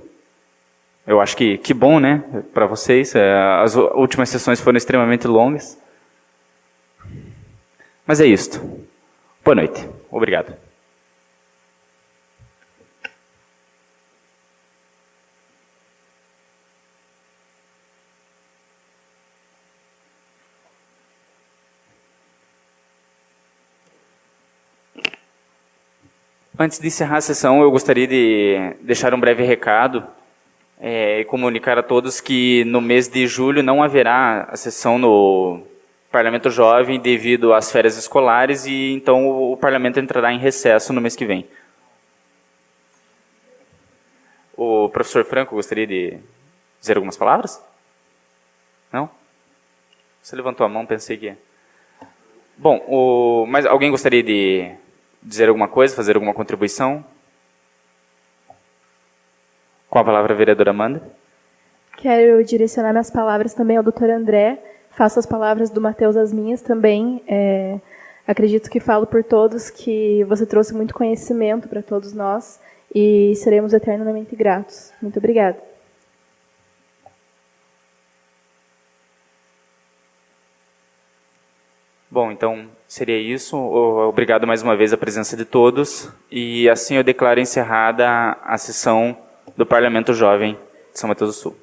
Eu acho que bom, né, para vocês. As últimas sessões foram extremamente longas. Mas é isto. Boa noite. Obrigado. Antes de encerrar a sessão, eu gostaria de deixar um breve recado e comunicar a todos que no mês de julho não haverá a sessão no Parlamento Jovem devido às férias escolares, e então o Parlamento entrará em recesso no mês que vem. O professor Franco gostaria de dizer algumas palavras? Não? Você levantou a mão, pensei que... Bom, mas alguém gostaria de dizer alguma coisa, fazer alguma contribuição? Com a palavra a vereadora Amanda.
Quero direcionar minhas palavras também ao Dr. André. Faço as palavras do Matheus as minhas também. Acredito que falo por todos que você trouxe muito conhecimento para todos nós e seremos eternamente gratos. Muito obrigada.
Bom, então seria isso. Obrigado mais uma vez a presença de todos. E assim eu declaro encerrada a sessão do Parlamento Jovem de São Mateus do Sul.